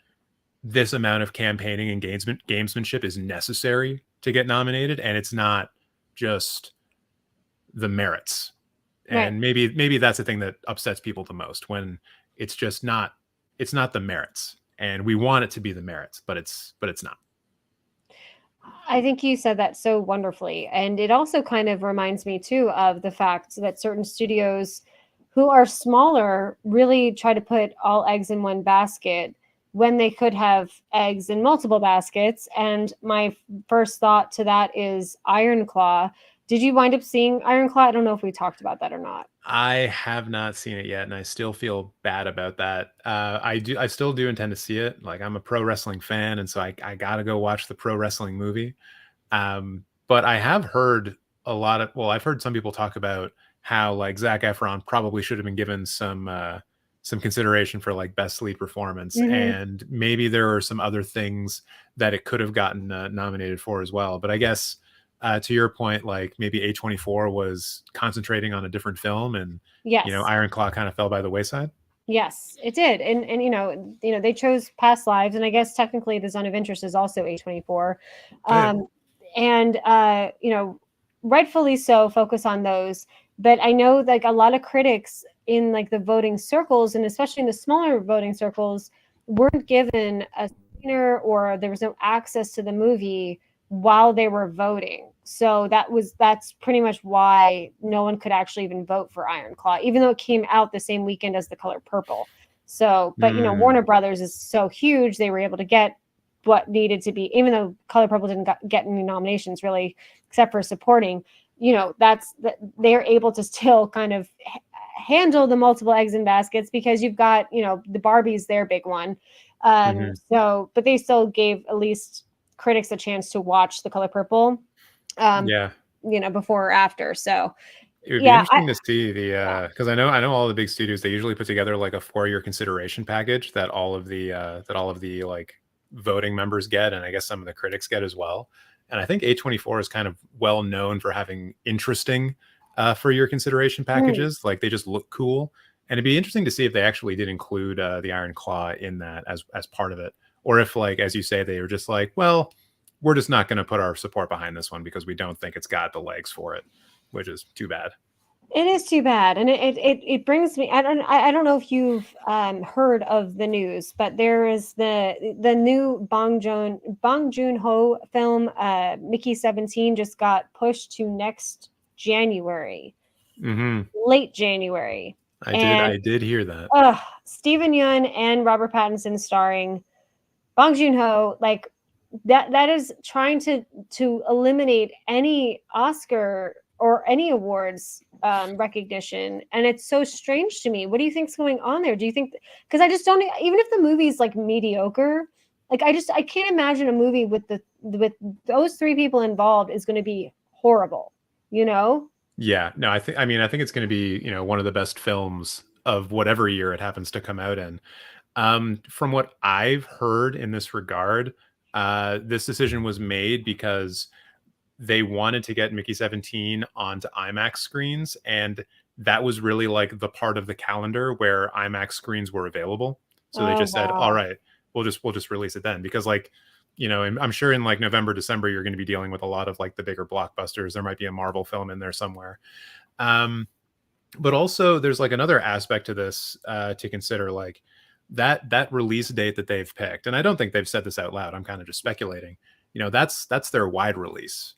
this amount of campaigning and gamesmanship is necessary to get nominated, and it's not just the merits. Right. And maybe that's the thing that upsets people the most, when it's just not, it's not the merits, and we want it to be the merits, but it's not. I think you said that so wonderfully. And it also kind of reminds me too of the fact that certain studios who are smaller really try to put all eggs in one basket when they could have eggs in multiple baskets. And my first thought to that is Iron Claw. Did you wind up seeing Iron Claw? I don't know if we talked about that or not. I have not seen it yet, and I still feel bad about that. I still do intend to see it. Like, I'm a pro wrestling fan, and so I gotta go watch the pro wrestling movie. But I have heard a lot of, well, I've heard some people talk about how like Zac Efron probably should have been given some consideration for like best lead performance, Mm-hmm. and maybe there are some other things that it could have gotten nominated for as well. But I guess to your point, like maybe A24 was concentrating on a different film, and Yes. Iron Claw kind of fell by the wayside. Yes, it did. And they chose Past Lives, and I guess technically the Zone of Interest is also A24. Oh yeah. And rightfully so, focus on those. But I know like a lot of critics in like the voting circles, and especially in the smaller voting circles, weren't given a screener, or there was no access to the movie while they were voting. So that's pretty much why no one could actually even vote for Iron Claw, even though it came out the same weekend as The Color Purple. So, but Mm, Warner Brothers is so huge, they were able to get what needed to be, even though Color Purple didn't get any nominations really, except for supporting. They're able to still kind of handle the multiple eggs in baskets, because you've got the Barbie's their big one. mhm. So, but they still gave at least critics a chance to watch The Color Purple, um, Yeah. before or after. So, It would be yeah, interesting to see the because I know all the big studios, they usually put together like a 4-year consideration package that all of the like voting members get, and I guess some of the critics get as well. And I think A24 is kind of well known for having interesting 4-year consideration mm, packages. Like, they just look cool, and it'd be interesting to see if they actually did include the Iron Claw in that as part of it, or if, like as you say, they were just like, well, we're just not going to put our support behind this one because we don't think it's got the legs for it, which is too bad. it is too bad, and it brings me. I don't know if you've heard of the news, but there is the new Bong Joon Ho film, Mickey 17, just got pushed to next January, Hmm. late January, I did. and I did hear that. Stephen Yeun and Robert Pattinson starring. Bong Joon Ho, like that is trying to eliminate any Oscar or any awards recognition, and it's so strange to me. What do you think's going on there? Do you think, because I just don't, even if the movie's like mediocre, like I can't imagine a movie with those three people involved is going to be horrible. You know? Yeah. No, I think it's going to be, one of the best films of whatever year it happens to come out in. From what I've heard in this regard, this decision was made because they wanted to get Mickey 17 onto IMAX screens, and that was really like the part of the calendar where IMAX screens were available. So they Oh just said, "All wow. right, we'll just release it then," because like, I'm sure in like November, December, you're going to be dealing with a lot of like the bigger blockbusters. There might be a Marvel film in there somewhere. Um, but also there's like another aspect to this to consider, like that release date that they've picked, and I don't think they've said this out loud, I'm kind of just speculating. That's their wide release.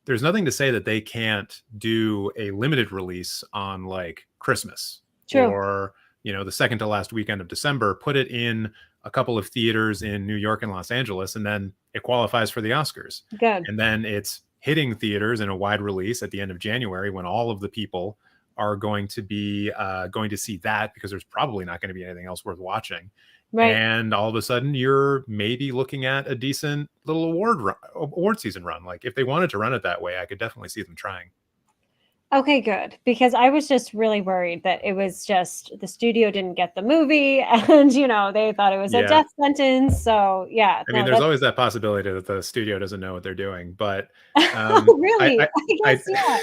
There's nothing to say that they can't do a limited release on like Christmas, True. or the second to last weekend of December, put it in a couple of theaters in New York and Los Angeles, and then it qualifies for the Oscars. Good. And then it's hitting theaters in a wide release at the end of January, when all of the people are going to be going to see that, because there's probably not going to be anything else worth watching. Right. and all of a sudden you're maybe looking at a decent little award season run. Like if they wanted to run it that way, I could definitely see them trying. Okay, good. Because I was just really worried that it was just the studio didn't get the movie and, they thought it was a Yeah. death sentence. So, yeah, I mean, no, there's that's always that possibility that the studio doesn't know what they're doing, but I, really, I, I I, guess, yeah.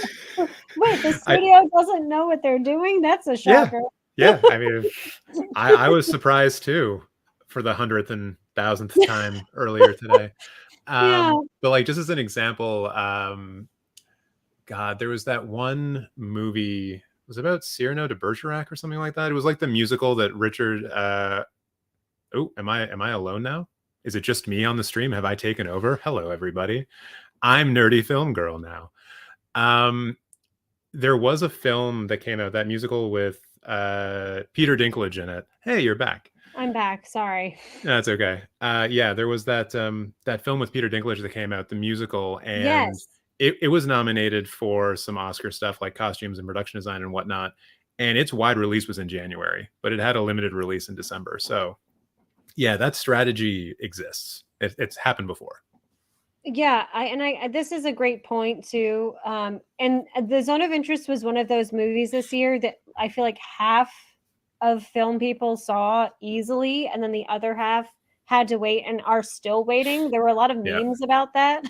Wait, the I, studio doesn't know what they're doing? That's a yeah, shocker. yeah. I mean, I was surprised too for the hundredth and thousandth time earlier today. Yeah, But like, just as an example, God, there was that one movie. It was about Cyrano de Bergerac or something like that. It was like the musical that Richard. Oh, am I alone now? Is it just me on the stream? Have I taken over? Hello, everybody. I'm Nerdy Film Girl now. Um, there was a film that came out, that musical with Peter Dinklage in it. Hey, you're back. I'm back. Sorry. That's okay. Yeah, there was that film with Peter Dinklage that came out, the musical, and Yes. it was nominated for some Oscar stuff like costumes and production design and whatnot. And its wide release was in January, but it had a limited release in December. So yeah, that strategy exists. It's happened before. Yeah, this is a great point too. And The Zone of Interest was one of those movies this year that I feel like half of film people saw easily, and then the other half had to wait and are still waiting. There were a lot of Yeah. memes about that.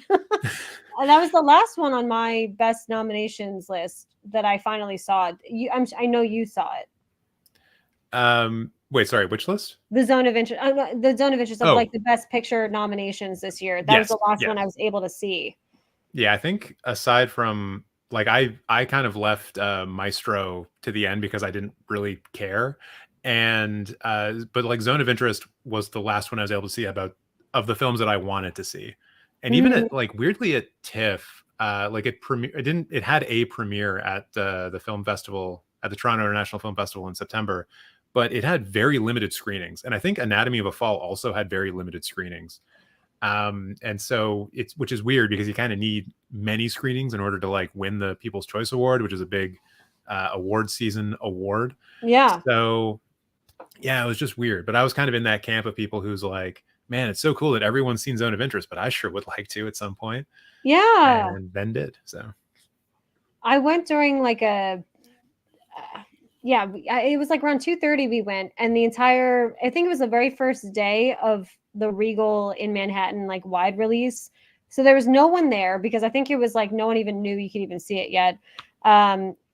And that was the last one on my best nominations list that I finally saw. I know you saw it. Wait, sorry, which list? The Zone of Interest, the Zone of Interest of like Oh, the best picture nominations this year. That was yes, the last one I yes. was able to see. Yeah, I think aside from like I kind of left Maestro to the end because I didn't really care. And but like Zone of Interest was the last one I was able to see about of the films that I wanted to see. And even Mhm. at like weirdly at TIFF, like it had a premiere at the film festival at the Toronto International Film Festival in September, but it had very limited screenings. And I think Anatomy of a Fall also had very limited screenings. And so it's, which is weird because you kind of need many screenings in order to like win the People's Choice Award, which is a big award season award. Yeah. So yeah, it was just weird. But I was kind of in that camp of people who's like, man, it's so cool that everyone's seen Zone of Interest, but I sure would like to at some point. Yeah. And then did. So I went during like it was like around 2:30 we went, and the entire, I think it was the very first day of the Regal in Manhattan like wide release. So there was no one there because I think it was like no one even knew you could even see it yet.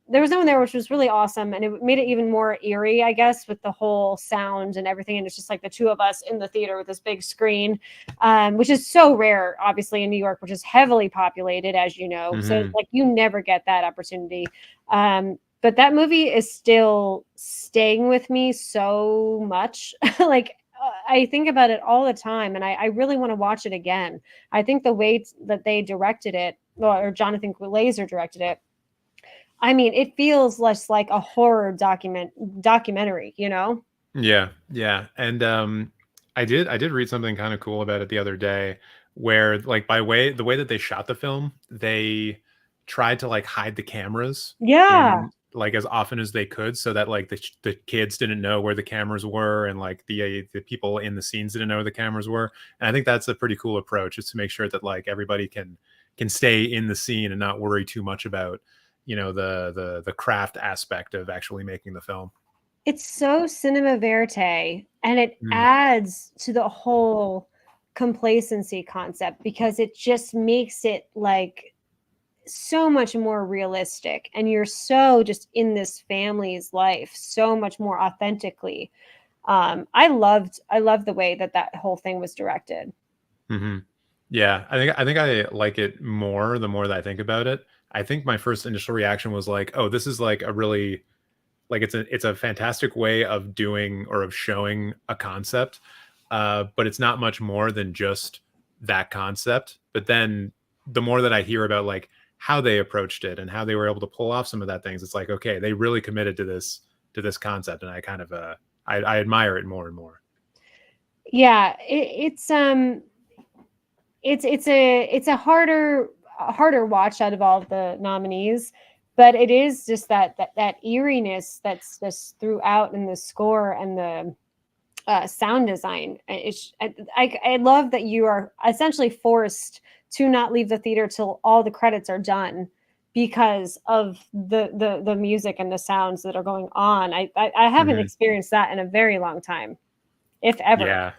There was no one there, which was really awesome, and it made it even more eerie, I guess, with the whole sound and everything. And it's just like the two of us in the theater with this big screen, which is so rare, obviously, in New York, which is heavily populated, as you know. So mhm. like you never get that opportunity. But that movie is still staying with me so much. Like I think about it all the time, and I really want to watch it again. I think the way that they directed it, or Jonathan Glazer directed it, I mean, it feels less like a horror documentary, you know? Yeah, yeah. And I did read something kind of cool about it the other day where like the way that they shot the film, they tried to like hide the cameras Yeah. in like as often as they could so that like the kids didn't know where the cameras were and like the people in the scenes didn't know where the cameras were. And I think that's a pretty cool approach, is to make sure that like everybody can stay in the scene and not worry too much about, the craft aspect of actually making the film. It's so cinema verite, and it Mm. adds to the whole complacency concept because it just makes it like so much more realistic, and you're so just in this family's life so much more authentically. I loved the way that that whole thing was directed. Hmm. Yeah, I think I like it more the more that I think about it. I think my first initial reaction was like, "Oh, this is like a really like it's a fantastic way of doing or of showing a concept, but it's not much more than just that concept." But then the more that I hear about like how they approached it and how they were able to pull off some of that things, it's like, okay, they really committed to this concept, and I kind of I admire it more and more. Yeah, it's a harder watch out of all of the nominees, but it is just that eeriness that's just throughout in the score and sound design. I love that you are essentially forced to not leave the theater till all the credits are done because of the music and the sounds that are going on. I haven't Mhm. experienced that in a very long time, if ever. Yeah.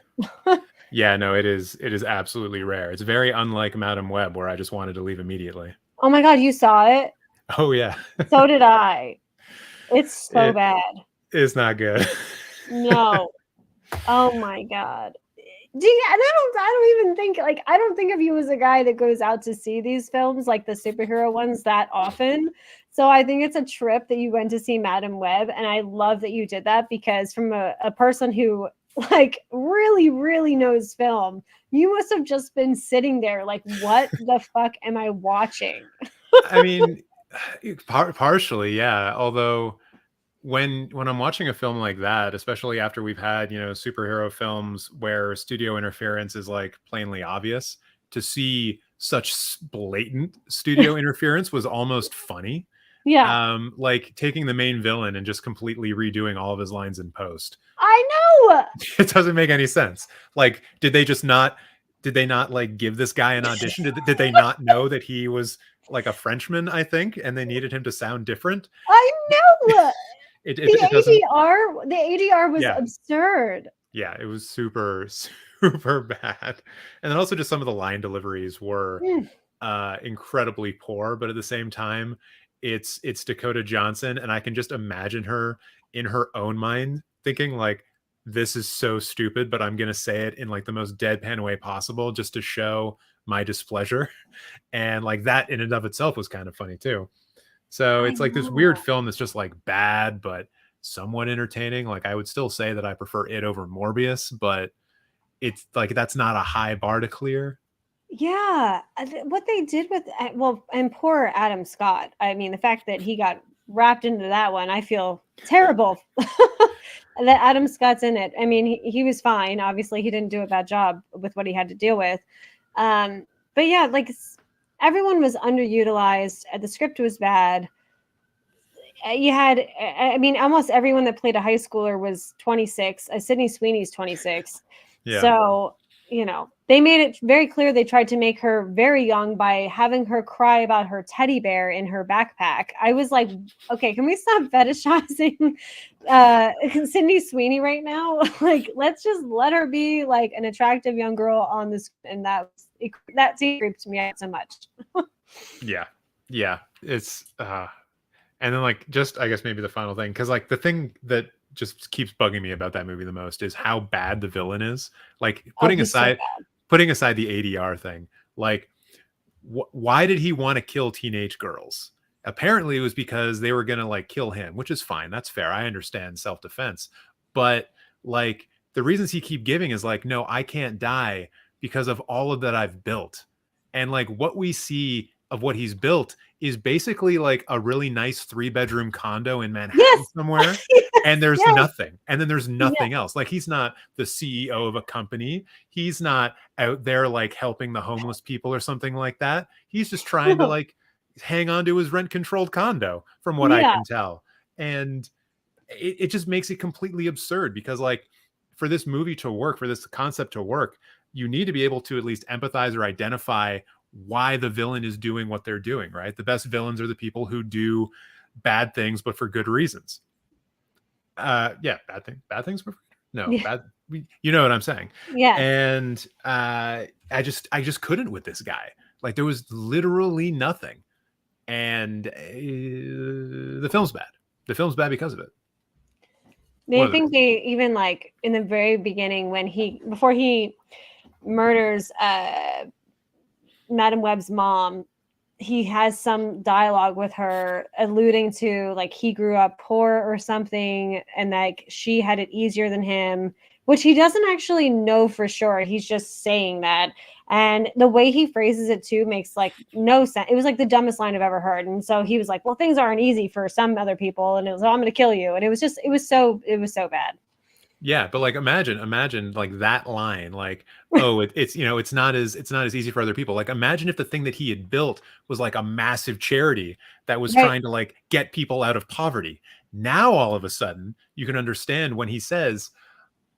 Yeah, no, it is absolutely rare. It's very unlike Madam Web, where I just wanted to leave immediately. Oh my god, you saw it? Oh yeah. So did I. It's so It bad. is not good. No. Oh my god. Do you, and I don't even think like I don't think of you as a guy that goes out to see these films like the superhero ones that often. So I think it's a trip that you went to see Madam Web, and I love that you did that because from a person who like really really knows film, you must have just been sitting there like, what the fuck am I watching? I mean, partially, yeah. Although when I'm watching a film like that, especially after we've had, superhero films where studio interference is like plainly obvious, to see such blatant studio interference was almost funny. Yeah, Like taking the main villain and just completely redoing all of his lines in post. I know. It doesn't make any sense. Like, did they not like give this guy an audition? Did they not know that he was like a Frenchman, I think, and they needed him to sound different? I know. It doesn't. The ADR was Yeah, absurd. yeah, it was super super bad. And then also just some of the line deliveries were Mm. incredibly poor, but at the same time, it's Dakota Johnson, and I can just imagine her in her own mind thinking like, this is so stupid, but I'm gonna say it in like the most deadpan way possible just to show my displeasure. And like that in and of itself was kind of funny too. So I it's like this weird know. film that's just like bad but somewhat entertaining. Like I would still say that I prefer it over Morbius, but it's like that's not a high bar to clear. Yeah, what they did with well, and poor Adam Scott. I mean, the fact that he got wrapped into that one, I feel terrible that Adam Scott's in it. I mean, he was fine. Obviously, he didn't do a bad job with what he had to deal with. But yeah, like everyone was underutilized. The script was bad. You had, I mean, almost everyone that played a high schooler was 26. Sydney Sweeney's 26. Yeah. So, they made it very clear they tried to make her very young by having her cry about her teddy bear in her backpack. I was like, okay, can we stop fetishizing Sydney Sweeney right now? Like, let's just let her be like an attractive young girl on this. And that scene creeped me out so much. Yeah. Yeah. It's and then like just I guess maybe the final thing, because like the thing that just keeps bugging me about that movie the most is how bad the villain is. Like Oh, he's so putting aside the ADR thing, like why did he want to kill teenage girls? Apparently it was because they were going to like kill him, which is fine. That's fair. I understand self-defense. But like the reasons he keep giving is like, no, I can't die because of all of that I've built. And like what we see of what he's built is basically like a really nice 3-bedroom condo in Manhattan yes, somewhere. And yes, there's yes, nothing. And then there's yeah. nothing else. Like he's not the CEO of a company. He's not out there like helping the homeless people or something like that. He's just trying to like hang on to his rent controlled condo, from what I Yeah. can tell. And it just makes it completely absurd because like for this movie to work, for this concept to work, you need to be able to at least empathize or identify why the villain is doing what they're doing, right? The best villains are the people who do bad things but for good reasons. Yeah, bad things for no Yeah. bad, you know what I'm saying. Yes. And I just couldn't with this guy. Like there was literally nothing. And the film's bad. The film's bad because of it. One They of the think reasons. they even like in the very beginning when before he murders Madam Web's mom, he has some dialogue with her alluding to like he grew up poor or something and like she had it easier than him, which he doesn't actually know for sure. He's just saying that. And the way he phrases it too makes like no sense. It was like the dumbest line I've ever heard. And so he was like, well, things aren't easy for some other people. And it was, oh, I'm going to kill you. And it was so bad. Yeah, but like imagine like that line, like, oh, it's not as easy for other people. Like imagine if the thing that he had built was like a massive charity that was Right. trying to like get people out of poverty. Now all of a sudden you can understand when he says,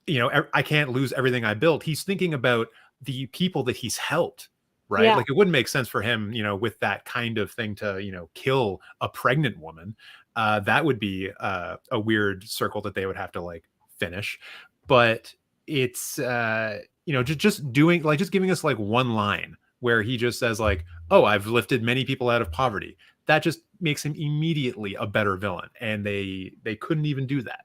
you know, I can't lose everything I built. He's thinking about the people that he's helped, right? Yeah. Like it wouldn't make sense for him, you know, with that kind of thing to, you know, kill a pregnant woman. That would be a weird circle that they would have to like finish. But it's you know, just doing like just giving us like one line where he just says like, "Oh, I've lifted many people out of poverty." That just makes him immediately a better villain, and they couldn't even do that.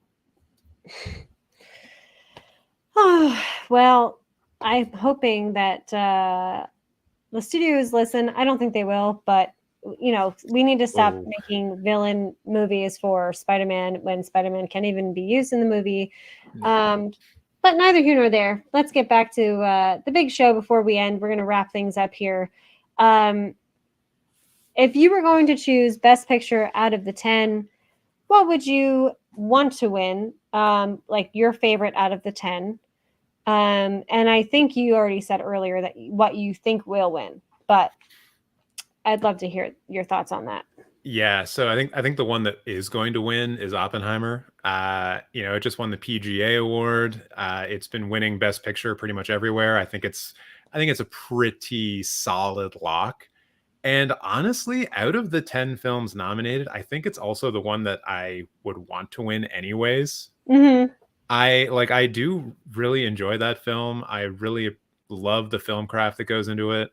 Oh, well, I'm hoping that the studios listen. I don't think they will, but you know, we need to stop Oh, making villain movies for Spider-Man when Spider-Man can't even be used in the movie. Um, but neither here nor there. Let's get back to the big show before we end. We're going to wrap things up here. Um, if you were going to choose Best Picture out of the 10, what would you want to win? Like your favorite out of the 10? And I think you already said earlier that what you think will win, but I'd love to hear your thoughts on that. yeah, so I think the one that is going to win is Oppenheimer. You know, it just won the PGA award. It's been winning Best Picture pretty much everywhere. I think it's a pretty solid lock. And honestly, out of the 10 films nominated, I think it's also the one that I would want to win anyways. Mm-hmm. I do really enjoy that film. I really love the film craft that goes into it.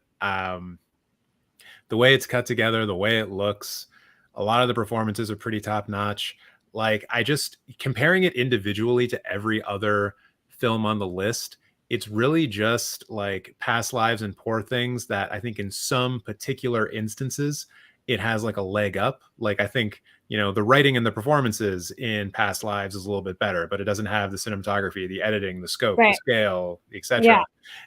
The way it's cut together, the way it looks, a lot of the performances are pretty top notch. Like I just comparing it individually to every other film on the list, it's really just like Past Lives and Poor Things that I think in some particular instances it has like a leg up. Like I think, you know, the writing and the performances in Past Lives is a little bit better, but it doesn't have the cinematography, the editing, the scope, the Right. scale, etc. Yeah.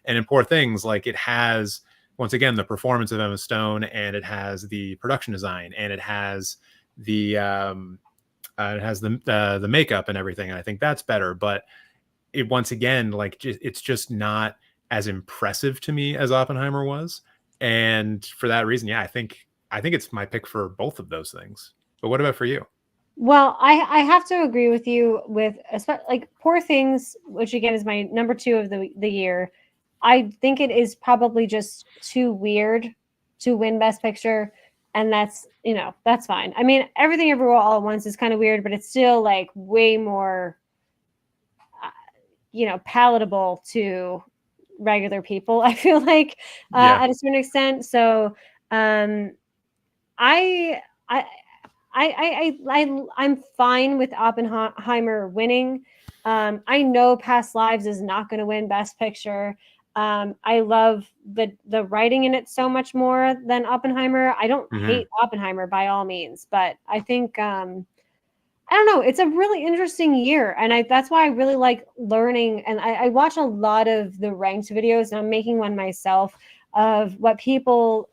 And in Poor Things, like it has once again the performance of Emma Stone, and it has the production design, and it has the makeup and everything. And I think that's better. But it once again, like it's just not as impressive to me as Oppenheimer was. And for that reason, yeah, I think it's my pick for both of those things. But what about for you? Well, I have to agree with you with like Poor Things, which again is my number 2 of the year. I think it is probably just too weird to win Best Picture, and that's, you know, that's fine. I mean, Everything Everywhere All at Once is kind of weird, but it's still like way more, you know, palatable to regular people. I feel like Yeah. at a certain extent. So um, I I I'm fine with Oppenheimer winning. I know Past Lives is not going to win Best Picture. I love the writing in it so much more than Oppenheimer. I don't Hmm. hate Oppenheimer by all means, but I think I don't know. It's a really interesting year, and that's why I really like learning. And I watch a lot of the ranked videos, and I'm making one myself of what people,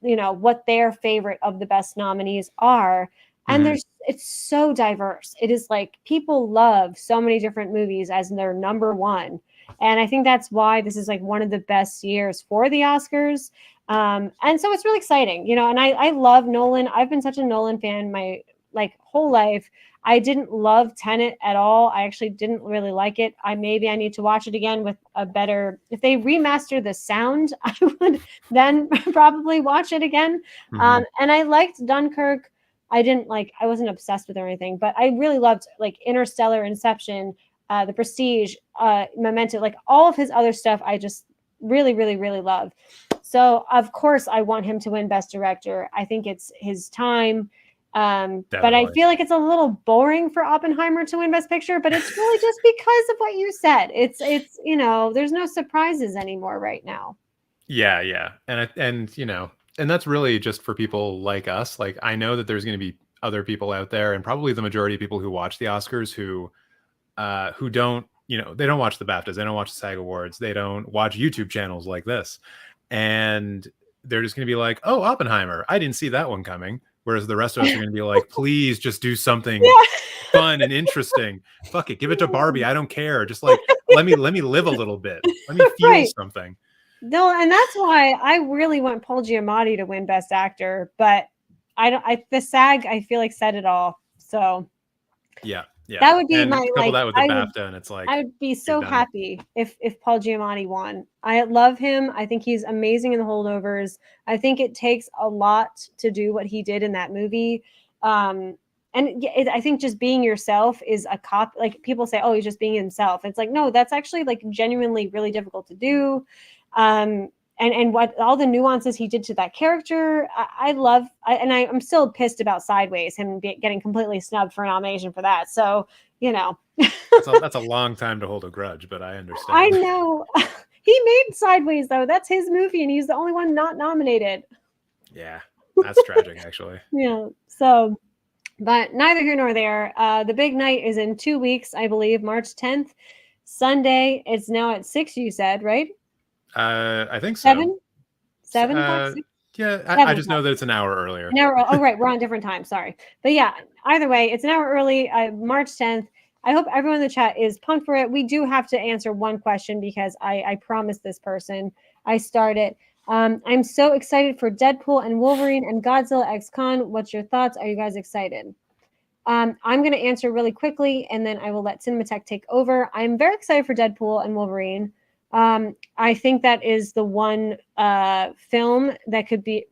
you know, what their favorite of the best nominees are. And Hmm. it's so diverse. It is like people love so many different movies as their number one. And I think that's why this is like one of the best years for the Oscars. And so it's really exciting, you know, and I love Nolan. I've been such a Nolan fan my like whole life. I didn't love Tenet at all. I actually didn't really like it. I need to watch it again with a better, if they remaster the sound, I would then probably watch it again. Hmm. And I liked Dunkirk. I wasn't obsessed with it or anything, but I really loved like Interstellar, Inception, The Prestige, Memento, like all of his other stuff. I just really, really, really love. So of course I want him to win Best Director. I think it's his time. But I Definitely. feel like it's a little boring for Oppenheimer to win Best Picture, but it's really just because of what you said. It's you know, there's no surprises anymore right now. Yeah, yeah. And you know, and that's really just for people like us. Like I know that there's going to be other people out there, and probably the majority of people who watch the Oscars who don't, you know, they don't watch the BAFTAs, they don't watch the SAG Awards, they don't watch YouTube channels like this. And they're just going to be like, "Oh, Oppenheimer, I didn't see that one coming." Whereas the rest of us are going to be like, "Please just do something Yeah. fun and interesting. Fuck it, give it to Barbie. I don't care. Just like let me live a little bit. Let me feel Right. something." No, and that's why I really want Paul Giamatti to win Best Actor, but I don't. The SAG I feel like said it all. So Yeah. Yeah, That would be and my couple like. that with the BAFTA, and it's I like would be you're so done. happy if Paul Giamatti won. I love him. I think he's amazing in The Holdovers. I think it takes a lot to do what he did in that movie. I think just being yourself is a cop. Like people say, oh, he's just being himself. It's like no, that's actually like genuinely really difficult to do. And what all the nuances he did to that character, I love. I'm still pissed about Sideways, him getting completely snubbed for a nomination for that. So you know. That's a long time to hold a grudge, but I I understand. know. He made Sideways though. That's his movie, and he's the only one not nominated. Yeah, that's tragic, actually. Yeah. So, but neither here nor there. The big night is in 2 weeks, I believe, March 10th, Sunday. It's now at 6. You said right? I think so. 7, 7 o'clock, 6, Yeah, I 7 just know o'clock. that it's an hour earlier. An hour. Oh, right. We're on different times. Sorry. But yeah, either way, it's an hour early, March 10th. I hope everyone in the chat is pumped for it. We do have to answer one question because I promised this person. I started. I'm so excited for Deadpool and Wolverine and Godzilla X Con. What's your thoughts? Are you guys excited? I'm going to answer really quickly and then I will let Cinematech take over. I'm very excited for Deadpool and Wolverine. I think that is the one film that could be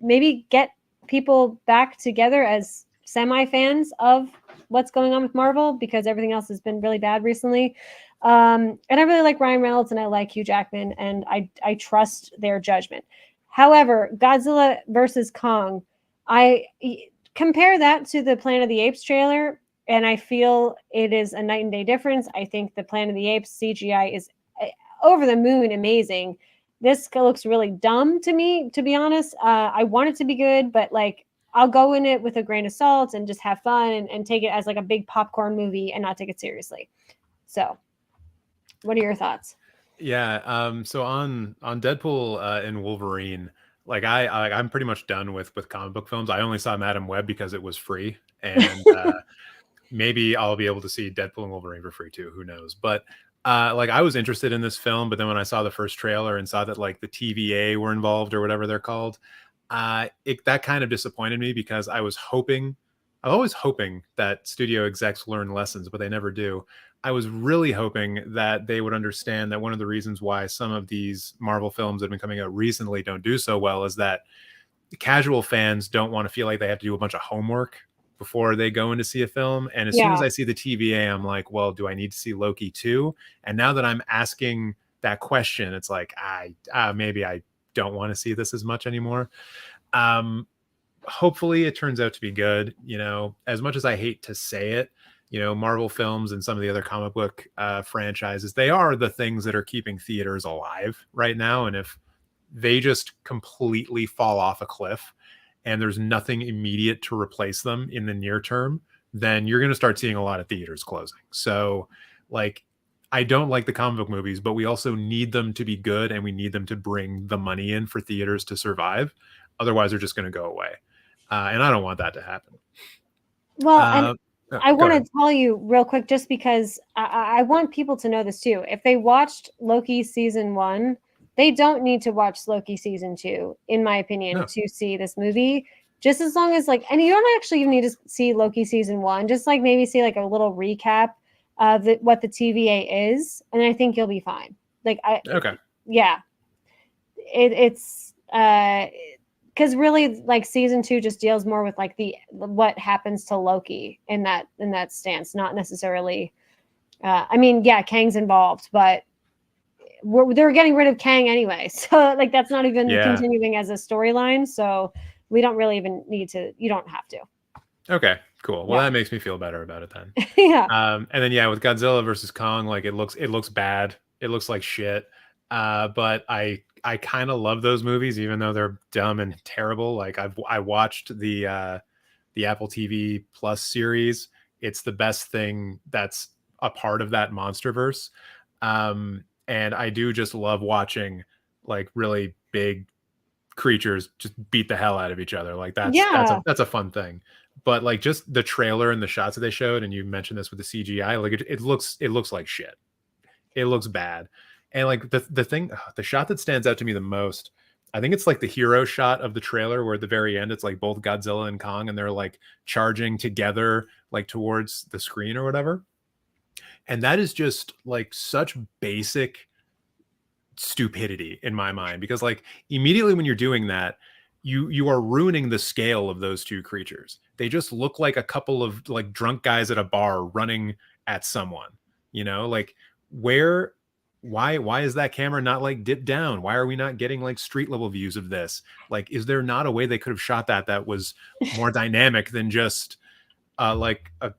maybe get people back together as semi fans of what's going on with Marvel because everything else has been really bad recently. And I really like Ryan Reynolds and I like Hugh Jackman and I trust their judgment. However, Godzilla versus Kong, I compare that to the Planet of the Apes trailer, and I feel it is a night and day difference. I think the Planet of the Apes CGI is over the moon amazing. This looks really dumb to me, to be honest. I want it to be good, but like I'll go in it with a grain of salt and just have fun and take it as like a big popcorn movie and not take it seriously. So, what are your thoughts? Yeah, so on Deadpool and Wolverine, like I'm pretty much done with comic book films. I only saw Madam Web because it was free, and maybe I'll be able to see Deadpool and Wolverine for free too. Who knows? But like I was interested in this film, but then when I saw the first trailer and saw that like the TVA were involved or whatever they're called, that kind of disappointed me because I'm always hoping that studio execs learn lessons, but they never do. I was really hoping that they would understand that one of the reasons why some of these Marvel films that have been coming out recently don't do so well is that casual fans don't want to feel like they have to do a bunch of homework before they go in to see a film. And as soon as Yeah. I see the TVA, I'm like, well, do I need to see Loki too? And now that I'm asking that question, it's like, maybe I don't want to see this as much anymore. Hopefully it turns out to be good. You know, as much as I hate to say it, you know, Marvel films and some of the other comic book franchises, they are the things that are keeping theaters alive right now. And if they just completely fall off a cliff and there's nothing immediate to replace them in the near term, then you're going to start seeing a lot of theaters closing. So, like, I don't like the comic book movies, but we also need them to be good and we need them to bring the money in for theaters to survive. Otherwise, they're just going to go away. And I don't want that to happen. Well, and I Go want ahead. to tell you real quick, just because I want people to know this too. If they watched Loki season 1, they don't need to watch Loki season 2, in my opinion, No. to see this movie. Just as long as like, and you don't actually even need to see Loki season 1. Just like maybe see like a little recap of what the TVA is, and I think you'll be fine. Like Okay. yeah, it's because really like season 2 just deals more with like the what happens to Loki in that stance, not necessarily I mean, yeah, Kang's involved, but they're getting rid of Kang anyway, so like that's not even Yeah. continuing as a storyline, so we don't really even need to. You don't have to. Okay. Cool. Well, Yeah. that makes me feel better about it then. Yeah. And then yeah, with Godzilla versus Kong, like it looks bad. It looks like shit. But I kind of love those movies, even though they're dumb and terrible. Like I watched the Apple TV Plus series. It's the best thing that's a part of that MonsterVerse. And I do just love watching like really big creatures just beat the hell out of each other. Like Yeah. that's a fun thing. But like just the trailer and the shots that they showed, and you mentioned this with the CGI, like it looks like shit. It looks bad. And like the shot that stands out to me the most I think it's like the hero shot of the trailer where at the very end it's like both Godzilla and Kong and they're like charging together like towards the screen or whatever. And that is just like such basic stupidity in my mind, because like immediately when you're doing that, you are ruining the scale of those two creatures. They just look like a couple of like drunk guys at a bar running at someone, you know, like where why is that camera not like dipped down? Why are we not getting like street level views of this? Like, is there not a way they could have shot that was more dynamic than just like a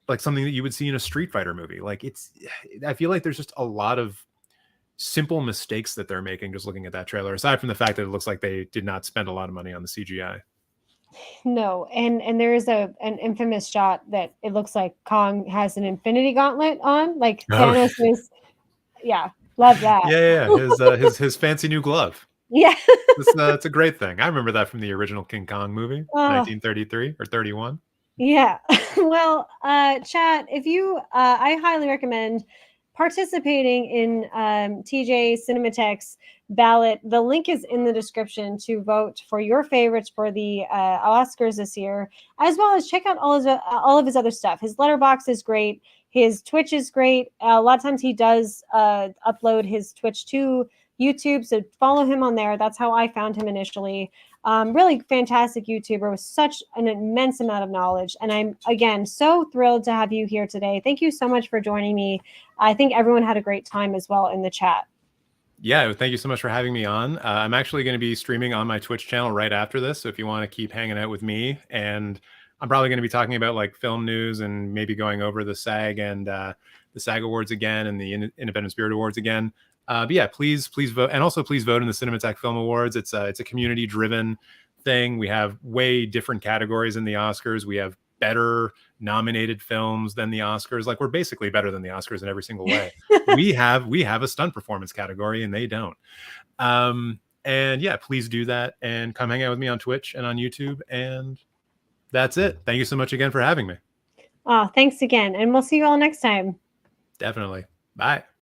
like something that you would see in a Street Fighter movie? Like, it's I feel like there's just a lot of simple mistakes that they're making just looking at that trailer, aside from the fact that it looks like they did not spend a lot of money on the CGI. No, and there is an infamous shot that it looks like Kong has an Infinity Gauntlet on, like Oh, Thanos is. Yeah, love that. yeah. His fancy new glove. Yeah. It's a great thing. I remember that from the original King Kong movie, Oh, 1933 or 31. yeah. Well, chat, if you, I highly recommend participating in TJ Cinematek's ballot. The link is in the description to vote for your favorites for the Oscars this year, as well as check out all of his other stuff. His letterbox is great. His Twitch is great. A lot of times he does upload his Twitch to YouTube, so follow him on there. That's how I found him initially. Really fantastic YouTuber with such an immense amount of knowledge. And I'm, again, so thrilled to have you here today. Thank you so much for joining me. I think everyone had a great time as well in the chat. Yeah, thank you so much for having me on. I'm actually going to be streaming on my Twitch channel right after this. So if you want to keep hanging out with me, and I'm probably going to be talking about like film news and maybe going over the SAG and the SAG Awards again and the Independent Spirit Awards again. But yeah, please vote, and also please vote in the Cinematheque Film Awards. It's a community driven thing. We have way different categories in the Oscars. We have better nominated films than the Oscars. Like, we're basically better than the Oscars in every single way. we have a stunt performance category and they don't. And yeah, please do that and come hang out with me on Twitch and on YouTube. And that's it. Thank you so much again for having me. Oh, thanks again. And we'll see you all next time. Definitely. Bye.